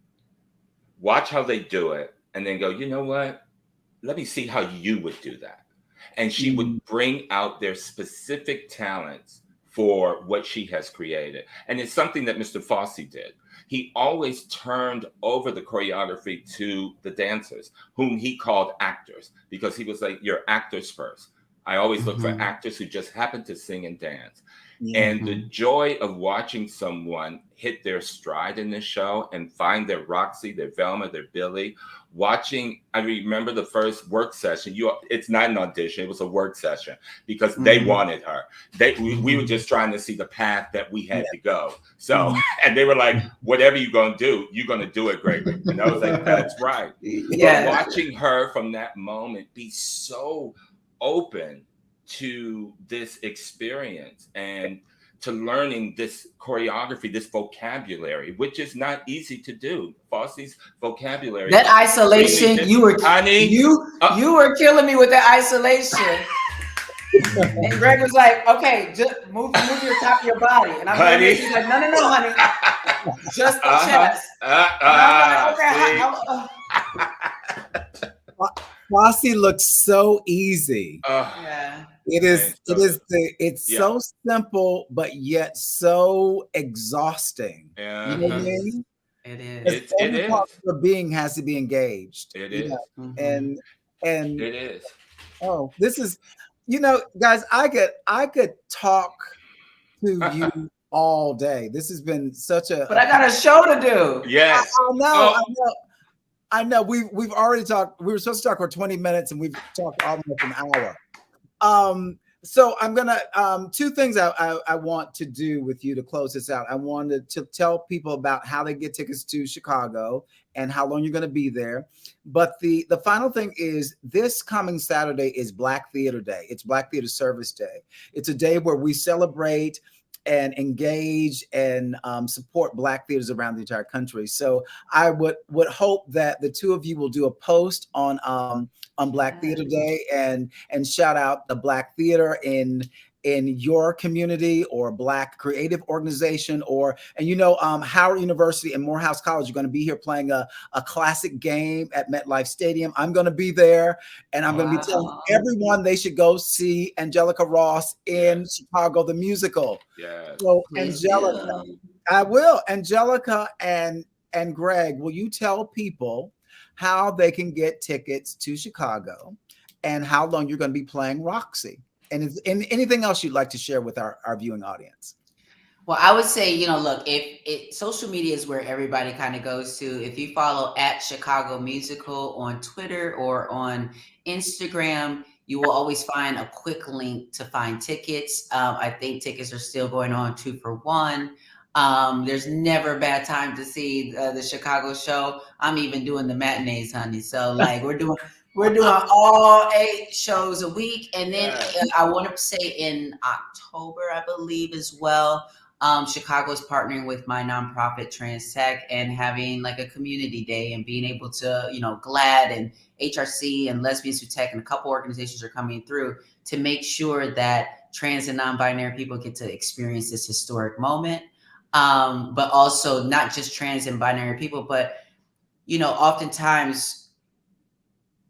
Speaker 4: watch how they do it, and then go, you know what? Let me see how you would do that. And she would bring out their specific talents for what she has created. And it's something that Mr. Fosse did. He always turned over the choreography to the dancers, whom he called actors, because he was like, you're actors first. I always look for actors who just happen to sing and dance. And the joy of watching someone hit their stride in this show and find their Roxie, their Velma, their Billy, I remember the first work session. It's not an audition, it was a work session because they wanted her. We were just trying to see the path that we had to go. So, and they were like, whatever you're going to do, you're going to do it greatly. And I was like, that's right. But watching her from that moment be so open to this experience and to learning this choreography, this vocabulary, which is not easy to do. Fosse's vocabulary.
Speaker 3: That isolation, you were killing me with that isolation. And Greg was like, okay, just move your top of your body. And I'm like, he's like, no, honey. Just the chest.
Speaker 2: Fosse looks so easy. It's so simple, but yet so exhausting. You know what I mean?
Speaker 3: It is.
Speaker 2: Every part of your being has to be engaged.
Speaker 4: It is.
Speaker 2: And
Speaker 4: it is.
Speaker 2: Oh, this is, guys, I could talk to you all day. This has been such a.
Speaker 3: But I got a show to do.
Speaker 4: Yes.
Speaker 2: I know. We've already talked. We were supposed to talk for 20 minutes, and we've talked almost an hour. So I'm gonna two things I want to do with you to close this out. I wanted to tell people about how they get tickets to Chicago and how long you're going to be there. But the final thing is this coming Saturday is Black Theater Day. It's Black Theater Service Day. It's a day where we celebrate and engage and support Black theaters around the entire country. So I would hope that the two of you will do a post on Black Theater Day and shout out the Black theater in your community or Black creative organization Howard University and Morehouse College are going to be here playing a classic game at MetLife Stadium. I'm going to be there, and I'm going to be telling everyone they should go see Angelica Ross in Chicago, the musical.
Speaker 4: Yeah.
Speaker 2: So Angelica, I will. Angelica and Greg, will you tell people how they can get tickets to Chicago and how long you're going to be playing Roxie? And anything else you'd like to share with our viewing audience?
Speaker 3: Well, I would say, look, if social media is where everybody kind of goes to. If you follow at Chicago Musical on Twitter or on Instagram, you will always find a quick link to find tickets. I think tickets are still going on 2 for $1. There's never a bad time to see the Chicago show. I'm even doing the matinees, honey. So like we're doing all 8 shows a week. And then I want to say in October, I believe as well, Chicago is partnering with my nonprofit Trans Tech and having like a community day and being able to, GLAAD and HRC and Lesbians Who Tech and a couple organizations are coming through to make sure that trans and non-binary people get to experience this historic moment. But also not just trans and binary people, but, oftentimes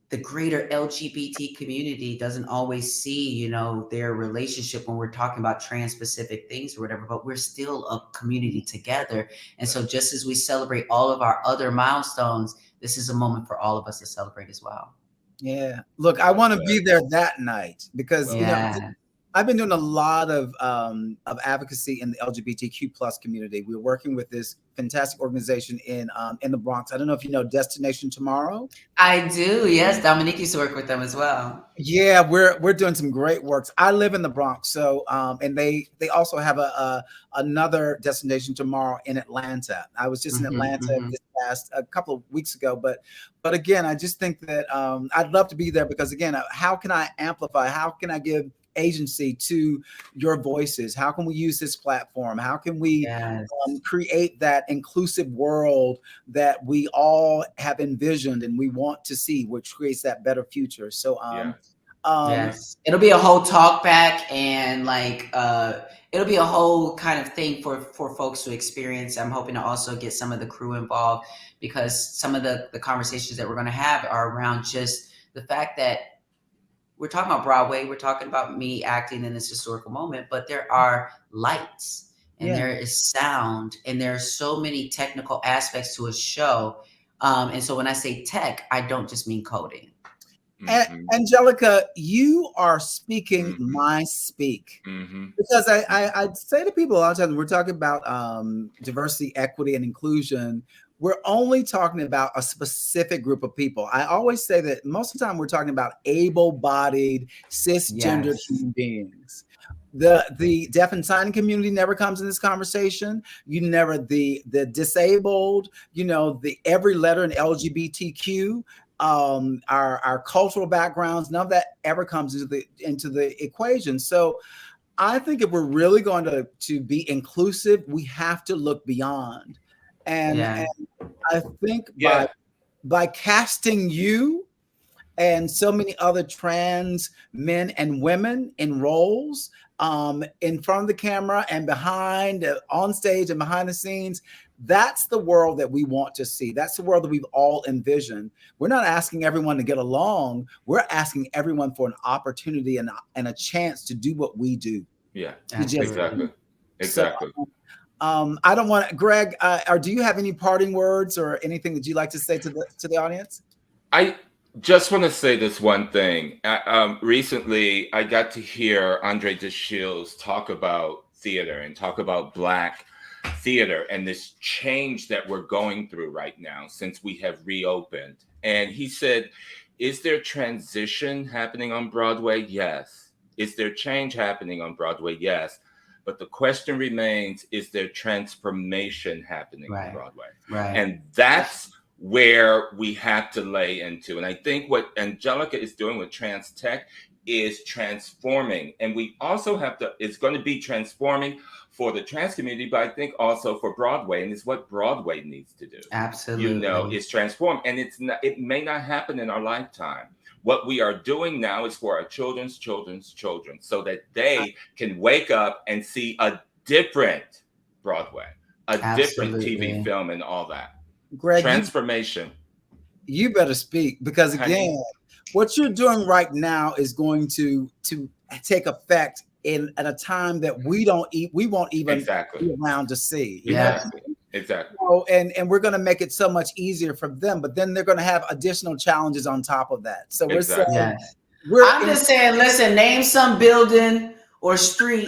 Speaker 3: the greater LGBT community doesn't always see, you know, their relationship when we're talking about trans-specific things or whatever, but we're still a community together. And so just as we celebrate all of our other milestones, this is a moment for all of us to celebrate as well.
Speaker 2: Yeah. Look, I want to be there that night because, you know,
Speaker 3: Yeah.
Speaker 2: I've been doing a lot of advocacy in the LGBTQ plus community. We're working with this fantastic organization in the Bronx. I don't know if you know Destination Tomorrow.
Speaker 3: I do. Yes. Dominique used to work with them as well.
Speaker 2: Yeah, we're doing some great works. I live in the Bronx, so and they also have another Destination Tomorrow in Atlanta. I was just in Atlanta this past a couple of weeks ago, but again, I just think that I'd love to be there because again, how can I amplify? How can I give agency to your voices? How can we use this platform? How can we create that inclusive world that we all have envisioned and we want to see, which creates that better future? So
Speaker 3: yes, it'll be a whole talk back and like it'll be a whole kind of thing for folks to experience. I'm hoping to also get some of the crew involved because some of the conversations that we're going to have are around just the fact that we're talking about Broadway, we're talking about me acting in this historical moment, but there are lights and there is sound and there are so many technical aspects to a show. And so when I say tech, I don't just mean coding.
Speaker 2: Angelica, you are speaking my speak because I say to people a lot of times, we're talking about diversity, equity, and inclusion. We're only talking about a specific group of people. I always say that most of the time we're talking about able-bodied, cisgendered human beings. The deaf and signing community never comes in this conversation. You never the disabled, you know, the every letter in LGBTQ, our cultural backgrounds, none of that ever comes into the equation. So I think if we're really going to be inclusive, we have to look beyond. And I think by casting you and so many other trans men and women in roles in front of the camera and behind, on stage and behind the scenes, that's the world that we want to see. That's the world that we've all envisioned. We're not asking everyone to get along. We're asking everyone for an opportunity and a chance to do what we do.
Speaker 4: Yeah, exactly. Exactly.
Speaker 2: So, I don't want to, Greg, or do you have any parting words or anything that you'd like to say to the audience?
Speaker 4: I just want to say this one thing. Recently, I got to hear Andre DeShields talk about theater and talk about Black theater and this change that we're going through right now since we have reopened. And he said, is there transition happening on Broadway? Yes. Is there change happening on Broadway? Yes. But the question remains, is there transformation happening on Broadway? And that's where we have to lay into. And I think what Angelica is doing with Trans Tech is transforming. And we also have to, it's going to be transforming for the trans community, but I think also for Broadway, and it's what Broadway needs to do.
Speaker 3: Absolutely.
Speaker 4: You know, it's transform. And it may not happen in our lifetime. What we are doing now is for our children's children, so that they can wake up and see a different Broadway, a different TV film and all that.
Speaker 2: Greg,
Speaker 4: transformation.
Speaker 2: You better speak, because again, what you're doing right now is going to take effect at a time that we won't even be around to see.
Speaker 4: Exactly.
Speaker 2: So, and we're going to make it so much easier for them, but then they're going to have additional challenges on top of that. So we're saying,
Speaker 3: I'm just saying, listen, name some building or street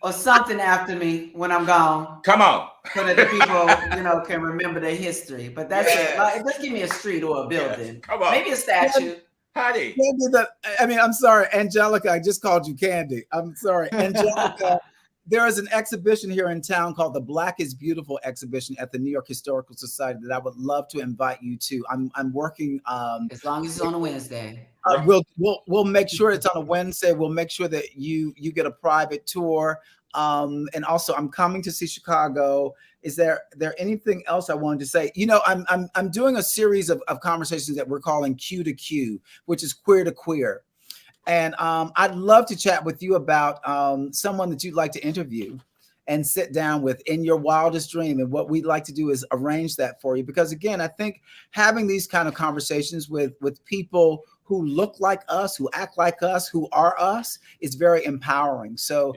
Speaker 3: or something after me when I'm gone.
Speaker 4: Come on.
Speaker 3: So that the people, you know, can remember their history. But that's it. Like, just give me a street or a building.
Speaker 4: Come on.
Speaker 3: Maybe a statue.
Speaker 4: Patty.
Speaker 2: I'm sorry, Angelica. I just called you Candy. I'm sorry, Angelica. There is an exhibition here in town called the Black is Beautiful exhibition at the New York Historical Society that I would love to invite you to. I'm working.
Speaker 3: As long as it's on a Wednesday.
Speaker 2: We'll make sure it's on a Wednesday. We'll make sure that you get a private tour. And also, I'm coming to see Chicago. Is there anything else I wanted to say? You know, I'm doing a series of conversations that we're calling Q to Q, which is queer to queer. And I'd love to chat with you about someone that you'd like to interview. and sit down with in your wildest dream. And what we'd like to do is arrange that for you, because again, I think having these kind of conversations with people who look like us, who act like us, who are us, is very empowering. So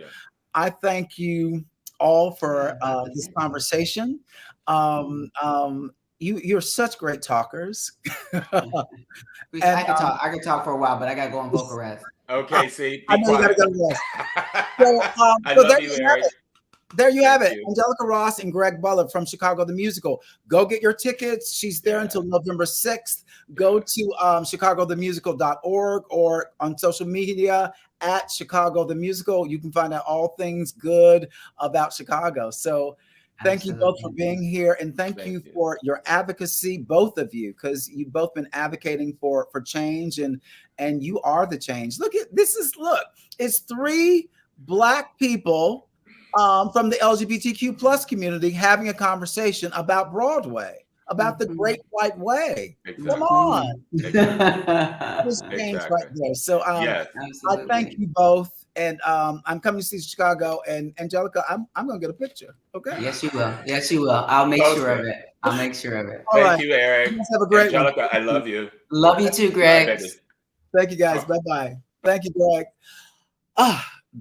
Speaker 2: I thank you all for this conversation. You're such great talkers.
Speaker 3: I could talk for a while, but I gotta go on vocal rest.
Speaker 4: Okay, see,
Speaker 2: I
Speaker 4: be
Speaker 2: know you
Speaker 4: quiet.
Speaker 2: gotta go rest. So,
Speaker 4: I
Speaker 2: so
Speaker 4: love
Speaker 2: there
Speaker 4: you,
Speaker 2: you have
Speaker 4: Eric.
Speaker 2: it. There you have
Speaker 4: Thank
Speaker 2: it.
Speaker 4: you.
Speaker 2: Angelica Ross and Greg Butler from Chicago the Musical. Go get your tickets. She's there until November 6th. Go to chicagothemusical.org or on social media at Chicago the Musical. You can find out all things good about Chicago. So thank you both for being here, and thank you for your advocacy, both of you, because you've both been advocating for change, and you are the change. Look at this it's 3 Black people from the LGBTQ plus community having a conversation about Broadway, about the Great White Way.
Speaker 4: Exactly.
Speaker 2: Come on.
Speaker 3: That
Speaker 2: is change right there. So I thank you both. And I'm coming to see Chicago, and Angelica, I'm gonna get a picture. Okay.
Speaker 3: Yes, you will. Yes, you will. I'll make sure of it. I'll make sure of it.
Speaker 4: Thank you, Eric.
Speaker 2: You guys have a great
Speaker 4: Angelica,
Speaker 2: one.
Speaker 4: I love you.
Speaker 3: Love you too, Greg.
Speaker 4: Bye, baby.
Speaker 2: Thank you, guys. Bye-bye. Thank you, Greg.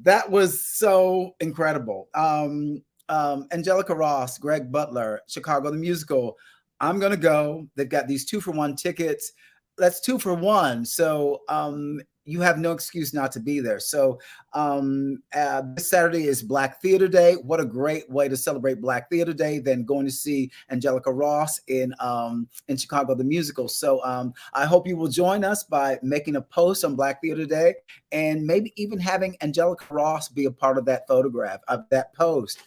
Speaker 2: That was so incredible. Angelica Ross, Greg Butler, Chicago the Musical. I'm gonna go. They've got these 2-for-1 tickets. That's 2 for 1. So you have no excuse not to be there. So this Saturday is Black Theater Day. What a great way to celebrate Black Theater Day than going to see Angelica Ross in Chicago the Musical. So I hope you will join us by making a post on Black Theater Day, and maybe even having Angelica Ross be a part of that photograph, of that post,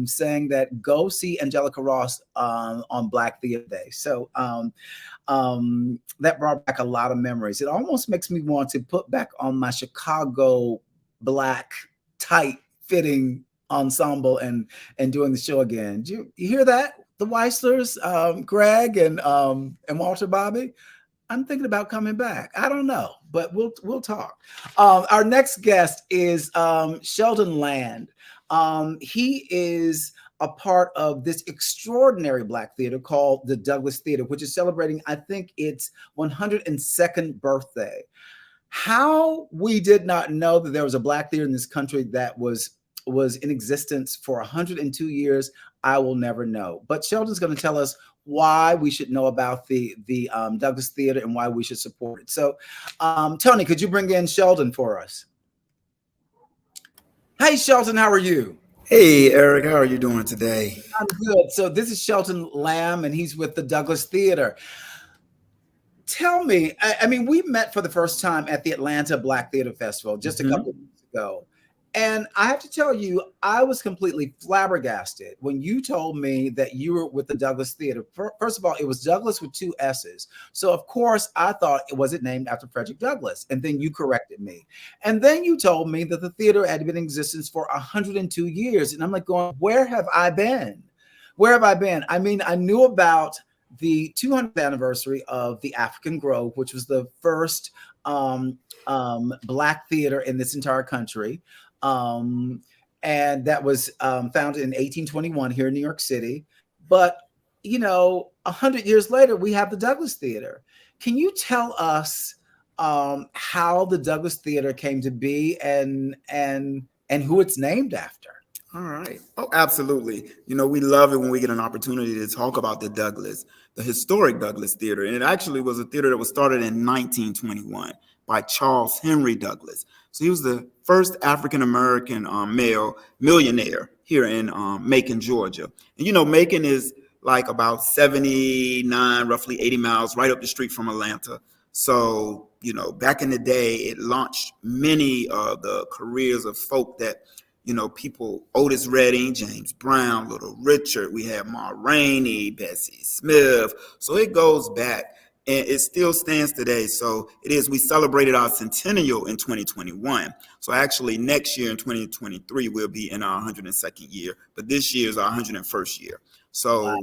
Speaker 2: saying that go see Angelica Ross on Black Theater Day. So that brought back a lot of memories. It almost makes me want to put back on my Chicago Black tight fitting ensemble and doing the show again. Do you hear that? The Weislers, Greg and Walter Bobby. I'm thinking about coming back. I don't know, but we'll talk. Our next guest is Shelton Land. He is a part of this extraordinary Black theater called the Douglas Theater, which is celebrating, I think, its 102nd birthday. How we did not know that there was a Black theater in this country that was in existence for 102 years, I will never know. But Shelton's going to tell us why we should know about the Douglas Theater and why we should support it. So, Tony, could you bring in Shelton for us? Hey, Shelton, how are you?
Speaker 5: Hey, Eric, how are you doing today?
Speaker 2: I'm good. So this is Shelton Lamb, and he's with the Douglas Theater. Tell me, I mean, we met for the first time at the Atlanta Black Theater Festival just a couple of weeks ago. And I have to tell you, I was completely flabbergasted when you told me that you were with the Douglas Theater. First of all, it was Douglas with 2 S's. So, of course, I thought, was it named after Frederick Douglass? And then you corrected me. And then you told me that the theater had been in existence for 102 years. And I'm like going, where have I been? Where have I been? I mean, I knew about the 200th anniversary of the African Grove, which was the first Black theater in this entire country. And that was founded in 1821 here in New York City. But, 100 years later, we have the Douglas Theater. Can you tell us how the Douglas Theater came to be and who it's named after?
Speaker 5: All right. Oh, absolutely. We love it when we get an opportunity to talk about the historic Douglas Theater. And it actually was a theater that was started in 1921 by Charles Henry Douglas. So he was the first African-American male millionaire here in Macon, Georgia. And, Macon is like about 79, roughly 80 miles right up the street from Atlanta. So, back in the day, it launched many of the careers of folk that, people, Otis Redding, James Brown, Little Richard, we have Ma Rainey, Bessie Smith. So it goes back. And it still stands today. So we celebrated our centennial in 2021. So actually next year in 2023, we'll be in our 102nd year, but this year is our 101st year. So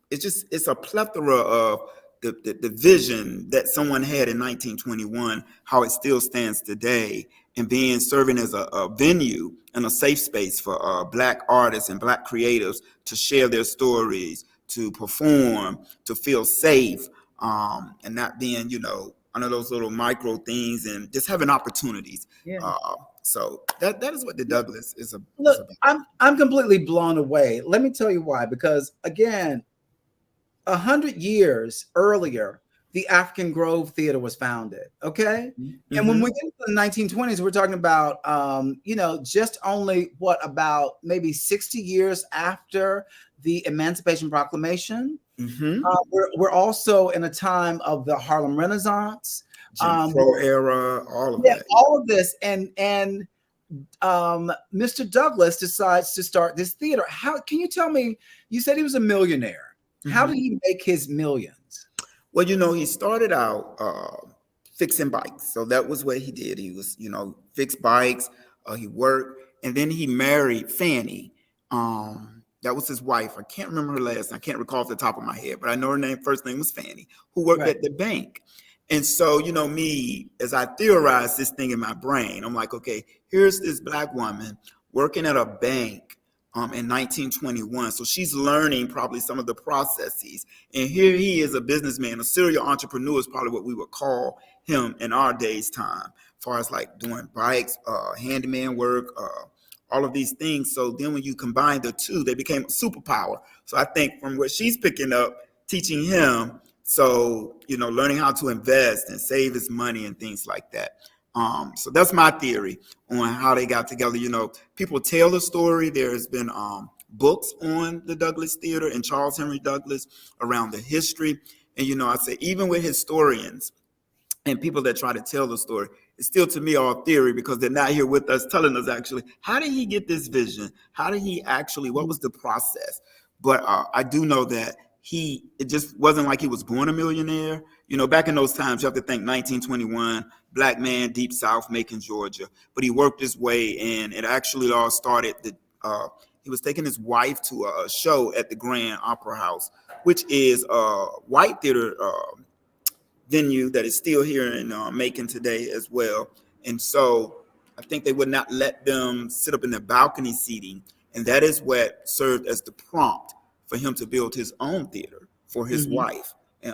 Speaker 5: it's a plethora of the vision that someone had in 1921, how it still stands today, and serving as a venue and a safe space for Black artists and Black creatives to share their stories, to perform, to feel safe, and not being, one of those little micro things, and just having opportunities.
Speaker 2: Yeah.
Speaker 5: So that is what the Douglas is
Speaker 2: Look,
Speaker 5: about.
Speaker 2: I'm completely blown away. Let me tell you why. Because again, 100 years earlier, the African Grove Theater was founded. Okay.
Speaker 5: Mm-hmm.
Speaker 2: And when we get into the 1920s, we're talking about, just only about maybe 60 years after the Emancipation Proclamation.
Speaker 5: Mm-hmm.
Speaker 2: We're also in a time of the Harlem Renaissance,
Speaker 5: Jim Crow era, all of that.
Speaker 2: all of this, and Mr. Douglas decides to start this theater. How can you tell me? You said he was a millionaire. Mm-hmm. How did he make his millions?
Speaker 5: Well, he started out fixing bikes, so that was what he did. He was, fixed bikes. He worked, and then he married Fanny. That was his wife. I can't remember her last. I can't recall off the top of my head, but I know her first name was Fanny, who worked at the bank. And so, me, as I theorized this thing in my brain, I'm like, okay, here's this Black woman working at a bank in 1921. So she's learning probably some of the processes. And here he is, a businessman, a serial entrepreneur is probably what we would call him in our day's time, as far as like doing bikes, handyman work, all of these things. So then when you combine the two, they became a superpower. So I think from what she's picking up, teaching him, so, learning how to invest and save his money and things like that. So that's my theory on how they got together. People tell the story. There's been books on the Douglas Theater and Charles Henry Douglas around the history. And, I say even with historians and people that try to tell the story, it's still to me all theory because they're not here with us telling us actually, how did he get this vision? How did he actually, what was the process? But I do know that it just wasn't like he was born a millionaire. Back in those times, you have to think 1921, Black man, Deep South, Macon, Georgia. But he worked his way in. It actually all started, he was taking his wife to a show at the Grand Opera House, which is a white theater venue that is still here in Macon today as well. And so I think they would not let them sit up in the balcony seating. And that is what served as the prompt for him to build his own theater for his wife and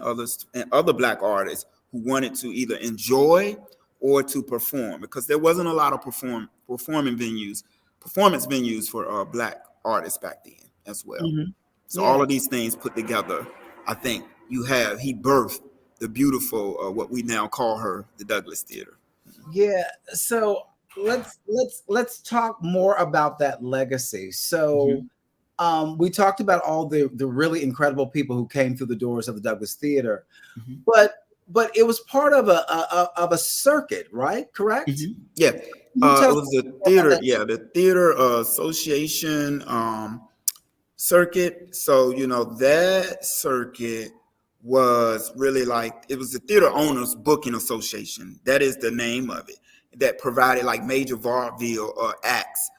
Speaker 5: other Black artists who wanted to either enjoy or to perform, because there wasn't a lot of performance venues for Black artists back then as well. So all of these things put together, I think he birthed the beautiful, what we now call her, the Douglas Theater.
Speaker 2: Yeah. So let's talk more about that legacy. So we talked about all the really incredible people who came through the doors of the Douglas Theater, but it was part of a circuit, right? Correct?
Speaker 5: Yeah. It was the theater. Yeah, the theater association circuit. So that circuit was really it was the Theater Owners Booking Association. That is the name of it. That provided major vaudeville acts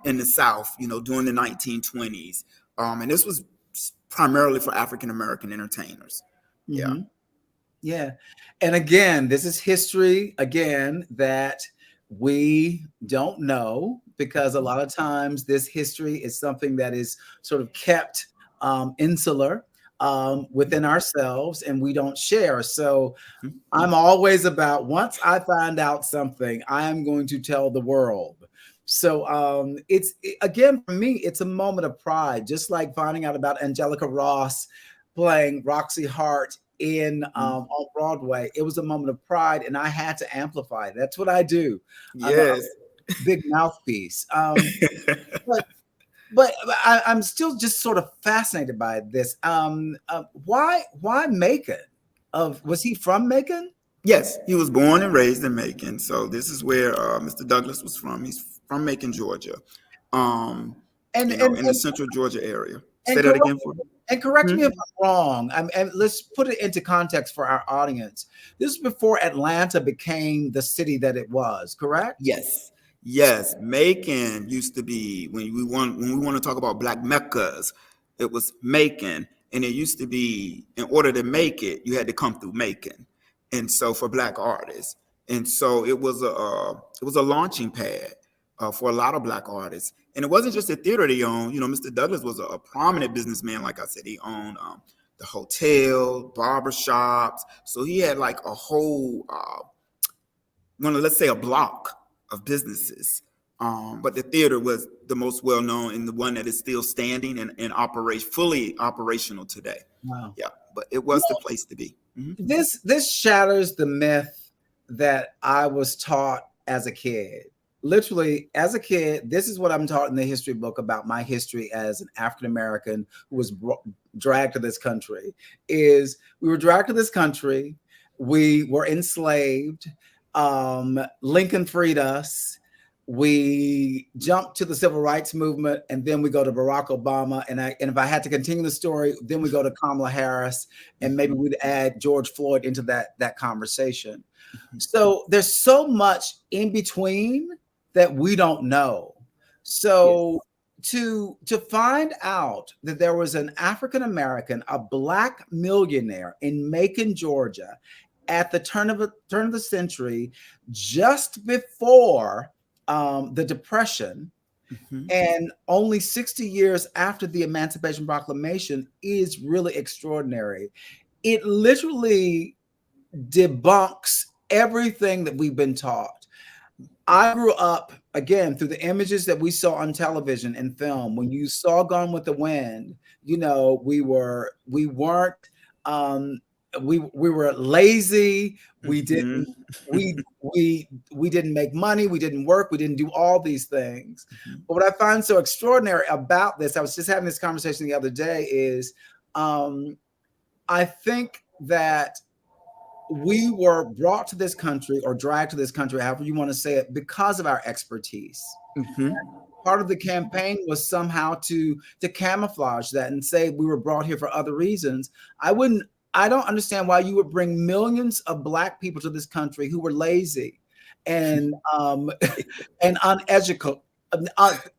Speaker 5: in the South, during the 1920s. And this was primarily for African-American entertainers. Yeah.
Speaker 2: Yeah. And again, this is history, that we don't know, because a lot of times this history is something that is sort of kept insular within ourselves, and we don't share. So I'm always about, once I find out something, I am going to tell the world. So again, for me, it's a moment of pride, just like finding out about Angelica Ross playing Roxie Hart on Broadway. It was a moment of pride, and I had to amplify it. That's what I do.
Speaker 5: Yes.
Speaker 2: Big mouthpiece. But I'm still just sort of fascinated by this. Why Macon? Was he from Macon?
Speaker 5: Yes, he was born and raised in Macon. So this is where Mr. Douglas was from. He's from Macon, Georgia, in the central Georgia area. Say that again for me.
Speaker 2: And correct me if I'm wrong. And let's put it into context for our audience. This is before Atlanta became the city that it was, correct?
Speaker 5: Yes. Macon used to be, when we want to talk about Black Meccas, it was Macon. And it used to be, in order to make it, you had to come through Macon. And so for Black artists. And so it was a launching pad for a lot of Black artists. And it wasn't just a theater they owned. Mr. Douglas was a prominent businessman. Like I said, he owned the hotel, barbershops. So he had like a whole, let's say a block of businesses. But the theater was the most well-known and the one that is still standing and fully operational today.
Speaker 2: Wow.
Speaker 5: Yeah, but it was the place to be. Mm-hmm.
Speaker 2: This shatters the myth that I was taught as a kid. Literally, as a kid, this is what I'm taught in the history book about my history as an African-American who was dragged to this country, is we were dragged to this country. We were enslaved. Lincoln freed us. We jumped to the civil rights movement, and then we go to Barack Obama. And if I had to continue the story, then we go to Kamala Harris, and maybe we'd add George Floyd into that conversation. So there's so much in between that we don't know. So to find out that there was an African American, a Black millionaire in Macon, Georgia, at the turn of the century, just before the Depression, and only 60 years after the Emancipation Proclamation, is really extraordinary. It literally debunks everything that we've been taught. I grew up, again, through the images that we saw on television and film. When you saw Gone with the Wind, we were lazy. We didn't we didn't make money. We didn't work. We didn't do all these things. But what I find so extraordinary about this, I was just having this conversation the other day, is I think that we were brought to this country or dragged to this country, however you want to say it, because of our expertise. Part of the campaign was somehow to camouflage that and say we were brought here for other reasons. I don't understand why you would bring millions of Black people to this country who were lazy and uneducated,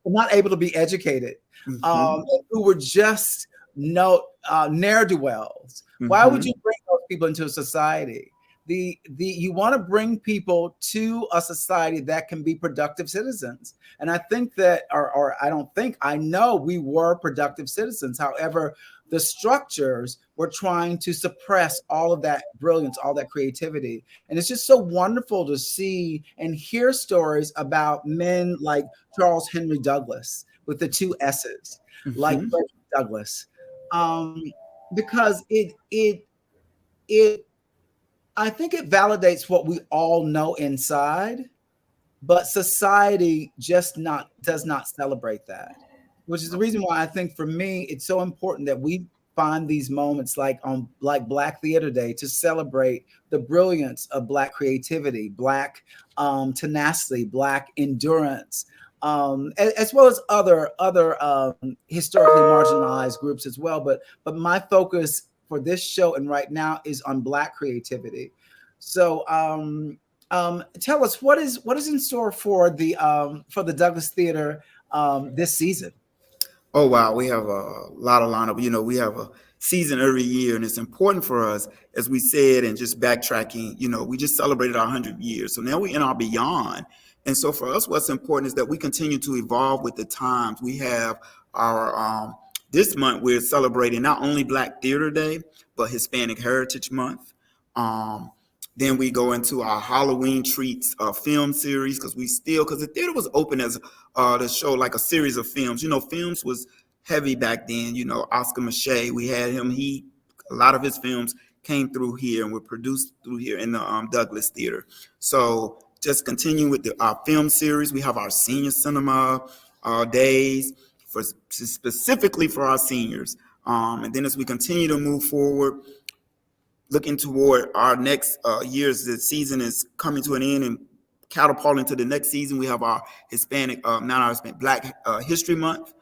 Speaker 2: not able to be educated, who were just ne'er-do-wells. Why would you bring those people into a society? You want to bring people to a society that can be productive citizens. And I think that, I know we were productive citizens. However, the structures were trying to suppress all of that brilliance, all that creativity. And it's just so wonderful to see and hear stories about men like Charles Henry Douglas with the two S's, like Frederick Douglass. Because I think it validates what we all know inside, but society just does not celebrate that, which is the reason why I think for me it's so important that we find these moments like Black Theater Day to celebrate the brilliance of Black creativity, Black tenacity, Black endurance, as well as other historically marginalized groups as well. But my focus for this show and right now is on Black creativity. So tell us what is in store for the Douglas Theater this season.
Speaker 5: Oh, wow. We have a lot of lineup. We have a season every year, and it's important for us, as we said, and just backtracking, we just celebrated our 100 years. So now we're in our beyond. And so for us, what's important is that we continue to evolve with the times. We have our, this month, we're celebrating not only Black Theater Day, but Hispanic Heritage Month. Then we go into our Halloween Treats film series, because the theater was open as to show like a series of films. Films was heavy back then. Oscar Mache, we had him. A lot of his films came through here and were produced through here in the Douglas Theater. So just continue with our film series. We have our senior cinema days specifically for our seniors. And then as we continue to move forward, looking toward our next years, the season is coming to an end and catapulting to the next season. We have our Black History Month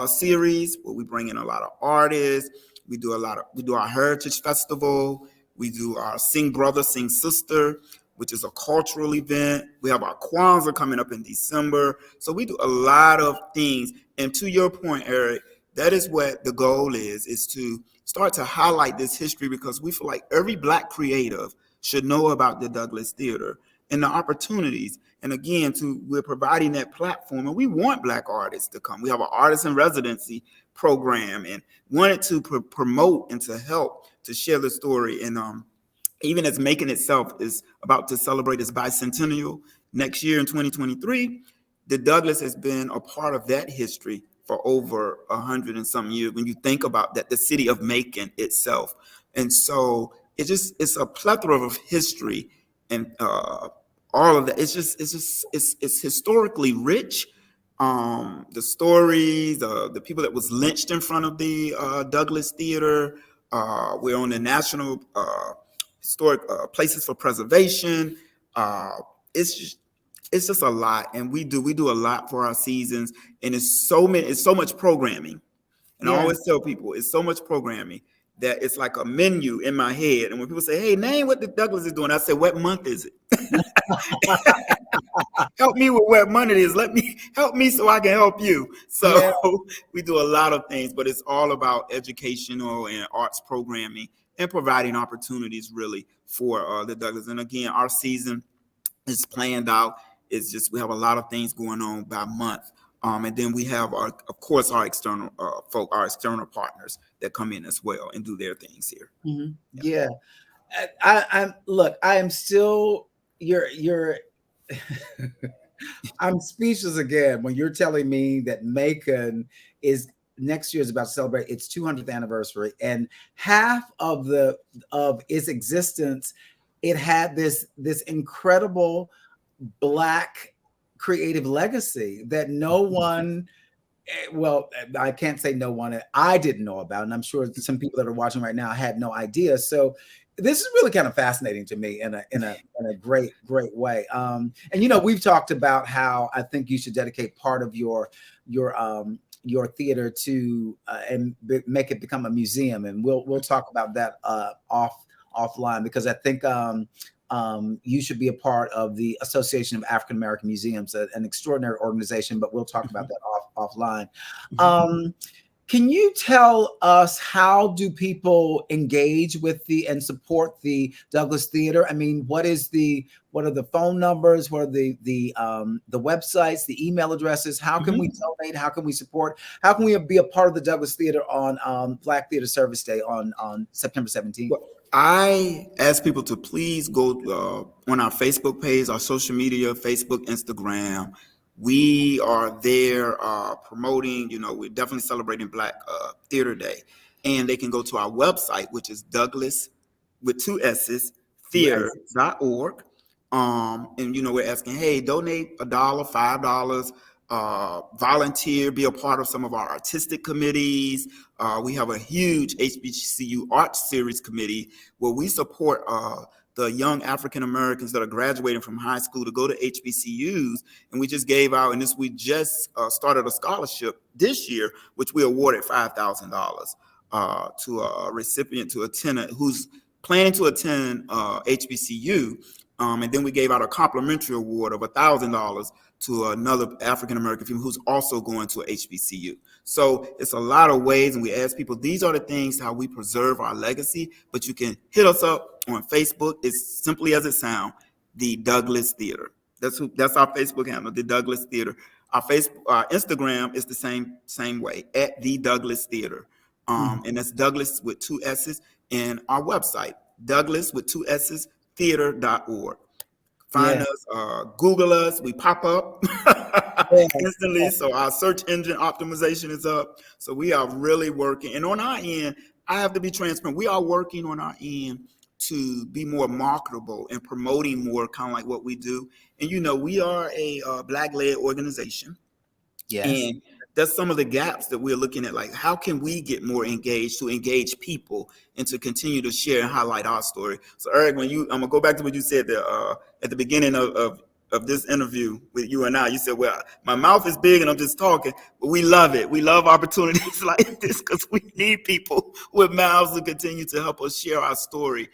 Speaker 5: series, where we bring in a lot of artists. We do our Heritage Festival. We do our Sing Brother, Sing Sister, which is a cultural event. We have our Kwanzaa coming up in December. So we do a lot of things. And to your point, Eric, that is what the goal is to start to highlight this history, because we feel like every Black creative should know about the Douglas Theater and the opportunities. And again, we're providing that platform, and we want Black artists to come. We have an artist in residency program, and wanted to promote and to help to share the story. And even as Macon itself is about to celebrate its bicentennial next year in 2023, the Douglas has been a part of that history for over 100 and some years. When you think about that, the city of Macon itself. And so it's a plethora of history, and all of that. It's historically rich. The stories, the people that was lynched in front of the Douglas Theater. We're on the National Historic Places for Preservation. It's just a lot, and we do a lot for our seasons, and it's so much programming. And I always tell people, it's so much programming that it's like a menu in my head. And when people say, "Hey, name what the Douglas is doing," I say, "What month is it?" Help me with what month it is. Help me so I can help you. So we do a lot of things, but it's all about educational and arts programming and providing opportunities really for the Douglas. And again, our season is planned out. It's just, we have a lot of things going on by month. And then we have our external our external partners that come in as well and do their things here.
Speaker 2: Mm-hmm. Yeah. I am still, I'm speechless again when you're telling me that Macon next year is about to celebrate its 200th anniversary, and half of its existence, it had this incredible Black creative legacy that no one, well, I can't say no one, I didn't know about, and I'm sure some people that are watching right now had no idea. So this is really kind of fascinating to me in a great way. And we've talked about how I think you should dedicate part of your theater to and make it become a museum, and we'll talk about that offline, because I think you should be a part of the Association of African American Museums, an extraordinary organization, but we'll talk about that offline. Can you tell us, how do people engage with and support the Douglas Theater? I mean, what are the phone numbers? What are the websites, the email addresses? How can we donate? How can we support? How can we be a part of the Douglas Theater on Black Theater Service Day on September 17th?
Speaker 5: Well, I ask people to please go on our Facebook page, our social media, Facebook, Instagram. We are there promoting, we're definitely celebrating Black Theater Day. And they can go to our website, which is Douglas with 2 S's, theater.org. And, we're asking, hey, donate $1, $5, volunteer, be a part of some of our artistic committees. We have a huge HBCU Arts Series committee where we support the young African Americans that are graduating from high school to go to HBCUs. And we just gave out, we just started a scholarship this year, which we awarded $5,000 to a recipient, to a tenant who's planning to attend HBCU. And then we gave out a complimentary award of $1,000 to another African American female who's also going to a HBCU. So it's a lot of ways, and we ask people, these are the things how we preserve our legacy. But you can hit us up on Facebook. It's simply as it sounds, the Douglas Theater. That's our Facebook handle, the Douglas Theater. Our Instagram is the same way, at the Douglas Theater. And that's Douglas with 2 S's. And our website, Douglas with 2 S's, theater.org. Find us, Google us, we pop up instantly. So our search engine optimization is up. So we are really working. And on our end, I have to be transparent. We are working on our end to be more marketable and promoting more kind of like what we do. And, we are a Black-led organization. Yes. And that's some of the gaps that we're looking at, like how can we get more engaged, to engage people and to continue to share and highlight our story. So Eric, I'm gonna go back to what you said there, at the beginning of this interview with you and I. You said, well, my mouth is big and I'm just talking, but we love it. We love opportunities like this because we need people with mouths to continue to help us share our story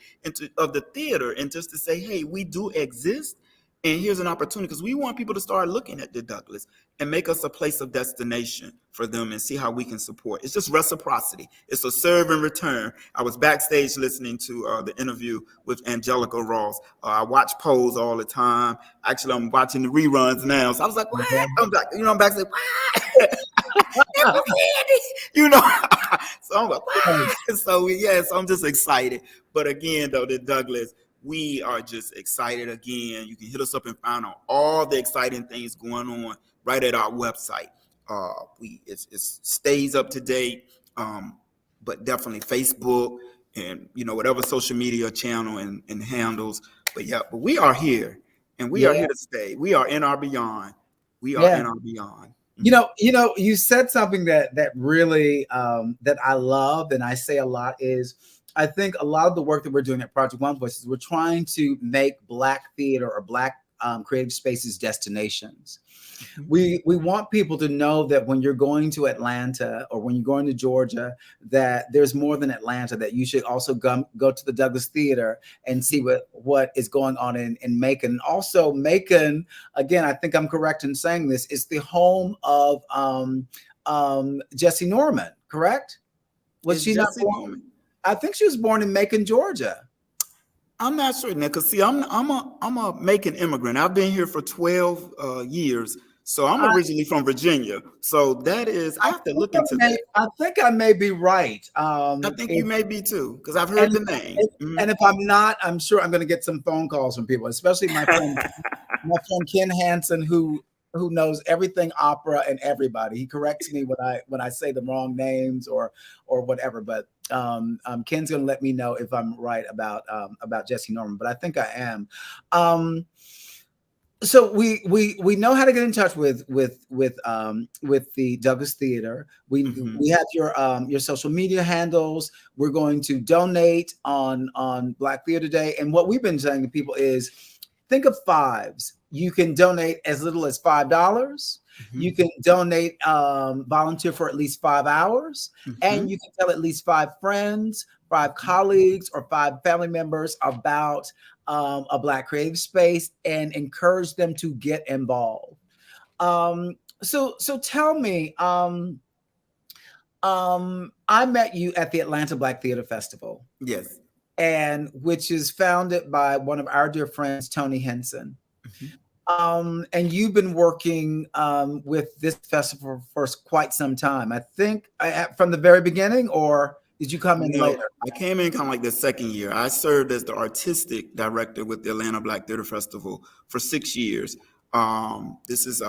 Speaker 5: of the theater, and just to say, hey, we do exist. And here's an opportunity because we want people to start looking at the Douglas and make us a place of destination for them and see how we can support. It's just reciprocity. It's a serve and return. I was backstage listening to the interview with Angelica Ross. I watch Pose all the time. Actually, I'm watching the reruns now. So I was like, what? I'm like, I'm backstage, what? you know, so I'm like, what? So yes, I'm just excited. But again, though, the Douglas, we are just excited again. You can hit us up and find out all the exciting things going on right at our website. It stays up to date, but definitely Facebook and whatever social media channel and handles. But we are here, and we are here to stay. We are in our beyond. We are in our beyond.
Speaker 2: You said something that really that I love and I say a lot is I think a lot of the work that we're doing at Project One Voice is we're trying to make Black theater or Black creative spaces destinations. We want people to know that when you're going to Atlanta or when you're going to Georgia, that there's more than Atlanta, that you should also go to the Douglas Theater and see what is going on in Macon. Also, Macon, again, I think I'm correct in saying this, is the home of Jessie Norman, correct? Was she not born? I think she was born in Macon, Georgia.
Speaker 5: I'm not sure, Nick. Cause see, I'm a Macon immigrant. I've been here for 12 years, so I'm originally from Virginia. So that is, I have to look into that.
Speaker 2: I think I may be right.
Speaker 5: I think you may be too, because I've heard the name.
Speaker 2: And if I'm not, I'm sure I'm going to get some phone calls from people, especially my friend, Ken Hansen, who knows everything opera and everybody. He corrects me when I say the wrong names or whatever. But Ken's going to let me know if I'm right about Jessie Norman. But I think I am. So we know how to get in touch with the Douglas Theater. We have your social media handles. We're going to donate on Black Theater Day. And what we've been saying to people is, think of fives. You can donate as little as $5. You can donate, volunteer for at least 5 hours, and you can tell at least 5 friends, 5 colleagues, or 5 family members about a Black creative space and encourage them to get involved. So tell me, I met you at the Atlanta Black Theater Festival.
Speaker 5: Yes.
Speaker 2: And which is founded by one of our dear friends, Tony Henson. And you've been working with this festival for quite some time. I think from the very beginning, or did you come in later?
Speaker 5: I came in kind of like the second year. I served as the artistic director with the Atlanta Black Theater Festival for 6 years. This,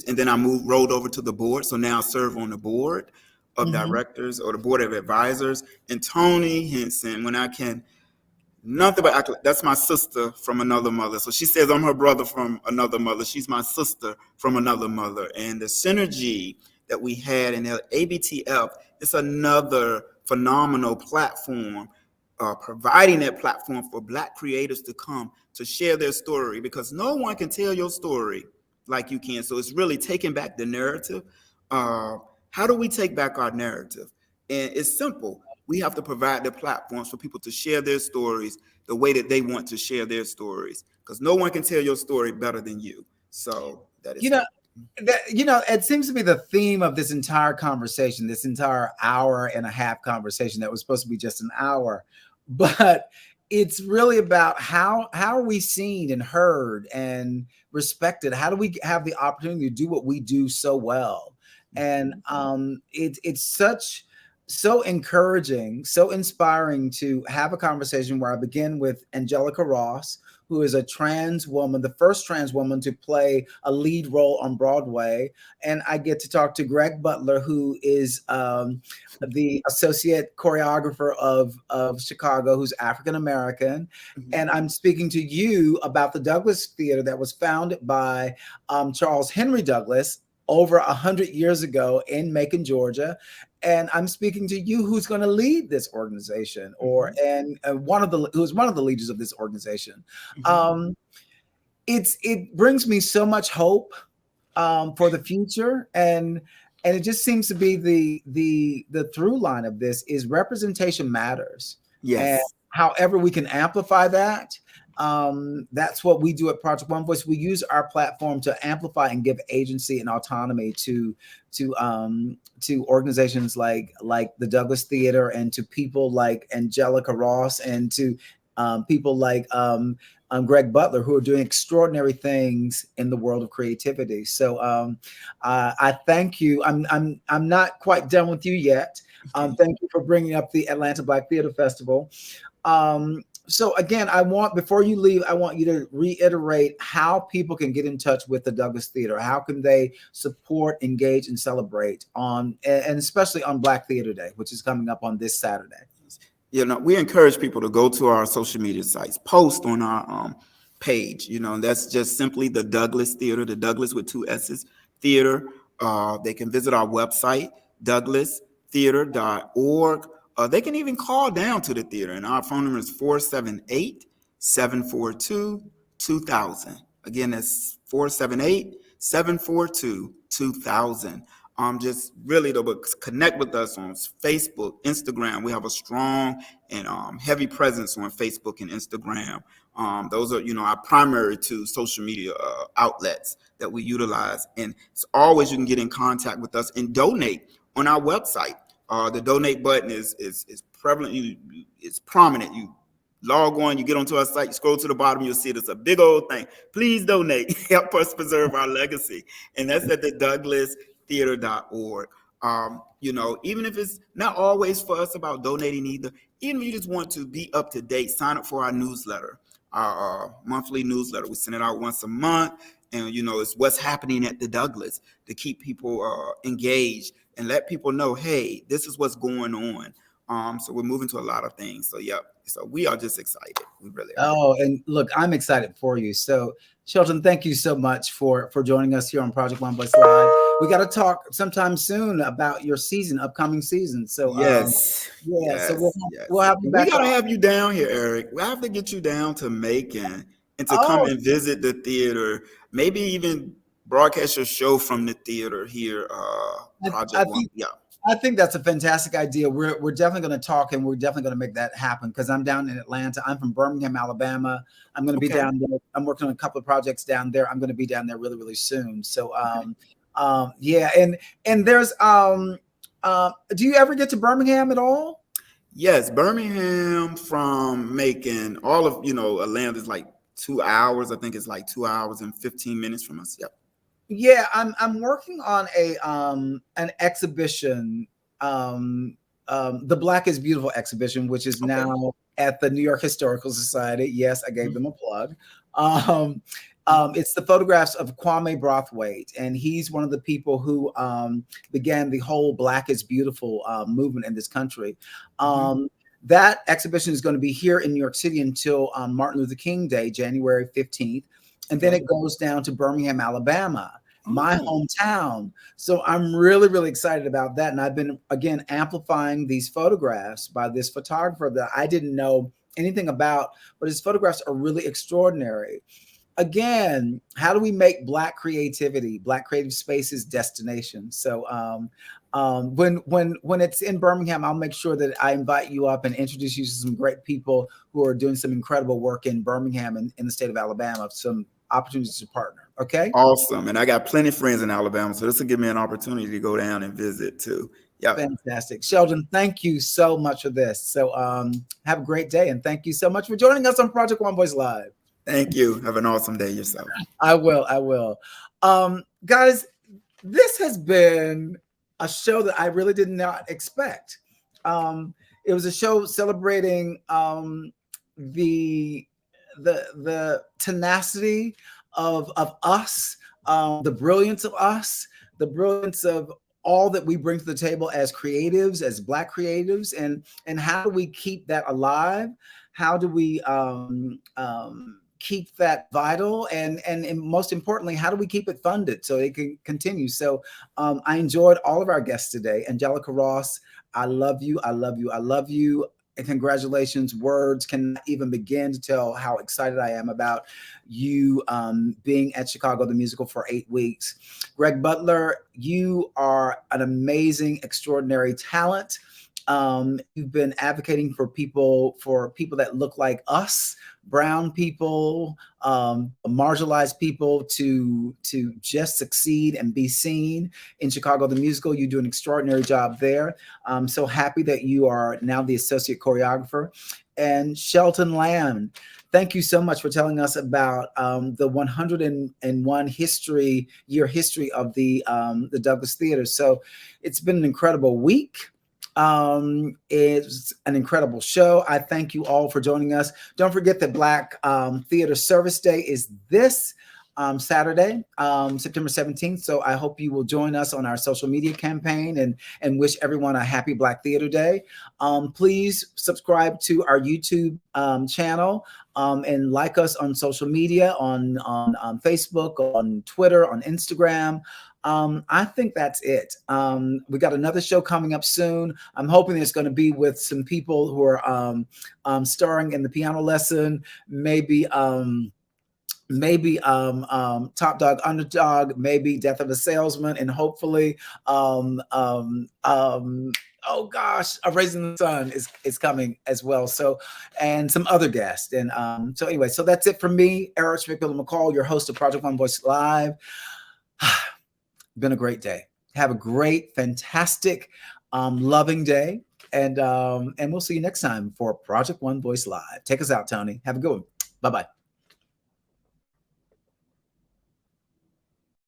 Speaker 5: and then I rolled over to the board. So now I serve on the board of directors or the board of advisors. And Tony Henson, that's my sister from another mother. So she says I'm her brother from another mother. She's my sister from another mother. And the synergy that we had in the ABTF is another phenomenal platform, providing that platform for Black creators to come to share their story, because no one can tell your story like you can. So it's really taking back the narrative. How do we take back our narrative? And it's simple. We have to provide the platforms for people to share their stories the way that they want to share their stories, because no one can tell your story better than you. So that is,
Speaker 2: it seems to be the theme of this entire conversation, this entire hour and a half conversation that was supposed to be just an hour, but it's really about how are we seen and heard and respected? How do we have the opportunity to do what we do so well? And it's so encouraging, so inspiring to have a conversation where I begin with Angelica Ross, who is a trans woman, the first trans woman to play a lead role on Broadway. And I get to talk to Greg Butler, who is the associate choreographer of Chicago, who's African-American. And I'm speaking to you about the Douglas Theater that was founded by Charles Henry Douglas over 100 years ago in Macon, Georgia. And I'm speaking to you, who's going to lead this organization, who's one of the leaders of this organization. It brings me so much hope for the future, and it just seems to be the through line of this is representation matters.
Speaker 5: Yes.
Speaker 2: And however we can amplify that, That's what we do at Project One Voice. We use our platform to amplify and give agency and autonomy to organizations like the Douglas Theater, and to people like Angelica Ross, and to people like Greg Butler, who are doing extraordinary things in the world of creativity. So I thank you. I'm not quite done with you yet. Thank you for bringing up the Atlanta Black Theater Festival. So again, before you leave, I want you to reiterate how people can get in touch with the Douglas Theater. How can they support, engage, and celebrate and especially on Black Theater Day, which is coming up on this Saturday?
Speaker 5: We encourage people to go to our social media sites, post on our page. That's just simply the Douglas Theater, the Douglas with 2 S's, Theater. They can visit our website, douglastheater.org. They can even call down to the theater, and our phone number is 478-742-2000. Again, that's 478-742-2000. Just really to connect with us on Facebook, Instagram. We have a strong and heavy presence on Facebook and Instagram. Those are, our primary 2 social media outlets that we utilize. And it's always you can get in contact with us and donate on our website. The donate button is prevalent. It's prominent. You log on, you get onto our site, you scroll to the bottom, you'll see it's a big old thing. Please donate. Help us preserve our legacy. And that's at the douglastheater.org. Even if it's not always for us about donating either, even if you just want to be up to date, sign up for our newsletter, our monthly newsletter. We send it out once a month. And, it's what's happening at the Douglas to keep people engaged and let people know, hey, this is what's going on. So we're moving to a lot of things. So, yeah. So we are just excited. We really are.
Speaker 2: Oh, and look, I'm excited for you. So, Shelton, thank you so much for joining us here on Project One Voice Live. We got to talk sometime soon about your upcoming season. So,
Speaker 5: yes.
Speaker 2: So we'll have you back.
Speaker 5: We got to have you down here, Eric. We have to get you down to Macon and to come and visit the theater. Maybe even broadcast your show from the theater here. Project One. Yeah.
Speaker 2: I think that's a fantastic idea. We're definitely going to talk, and we're definitely going to make that happen, because I'm down in Atlanta. I'm from Birmingham, Alabama. I'm going to be down there. I'm working on a couple of projects down there. I'm going to be down there really, really soon. So, yeah. And there's, do you ever get to Birmingham at all?
Speaker 5: Yes. Birmingham from Macon, all of, Atlanta is like 2 hours. I think it's like 2 hours and 15 minutes from us. Yep.
Speaker 2: Yeah, I'm working on an exhibition, the Black is Beautiful exhibition, which is now at the New York Historical Society. Yes, I gave them a plug. It's the photographs of Kwame Brathwaite, and he's one of the people who began the whole Black is Beautiful movement in this country. That exhibition is going to be here in New York City until Martin Luther King Day, January 15th. And then it goes down to Birmingham, Alabama, my hometown. So I'm really, really excited about that. And I've been, again, amplifying these photographs by this photographer that I didn't know anything about, but his photographs are really extraordinary. Again, how do we make Black creativity, Black creative spaces destinations? So when it's in Birmingham, I'll make sure that I invite you up and introduce you to some great people who are doing some incredible work in Birmingham and in the state of Alabama, some opportunities to partner. Okay.
Speaker 5: Awesome. And I got plenty of friends in Alabama, so this will give me an opportunity to go down and visit too. Yeah.
Speaker 2: Fantastic. Sheldon, thank you so much for this. So have a great day. And thank you so much for joining us on Project One Voice Live.
Speaker 5: Thank you. Have an awesome day yourself.
Speaker 2: I will. Guys, this has been a show that I really did not expect. It was a show celebrating the tenacity of us, the brilliance of us, the brilliance of all that we bring to the table as creatives, as Black creatives, and how do we keep that alive? How do we keep that vital, and most importantly, how do we keep it funded so it can continue? So I enjoyed all of our guests today. Angelica Ross, I love you. And congratulations. Words cannot even begin to tell how excited I am about you being at Chicago the Musical for 8 weeks. Greg Butler, you are an amazing, extraordinary talent. You've been advocating for people that look like us, brown people, marginalized people, to just succeed and be seen in Chicago the Musical. You do an extraordinary job there. I'm so happy that you are now the associate choreographer. And Shelton Land, thank you so much for telling us about the 101 year history of the Douglas Theater. So it's been an incredible week. It's an incredible show. I thank you all for joining us. Don't forget that Black Theater Service Day is this Saturday, September 17th. So I hope you will join us on our social media campaign and wish everyone a happy Black Theater Day. Please subscribe to our YouTube channel and like us on social media, on Facebook, on Twitter, on Instagram. I think that's it. We got another show coming up soon. I'm hoping it's going to be with some people who are starring in the piano lesson, maybe Top Dog Underdog, maybe Death of a Salesman, and hopefully oh gosh, A Raising the Sun is coming as well. So, and some other guests. And so anyway, so that's it for me, Erich McMillan McCall, your host of Project One Voice Live. Been a great day. Have a great, fantastic, loving day. And we'll see you next time for Project One Voice Live. Take us out, Tony. Have a good one. Bye-bye.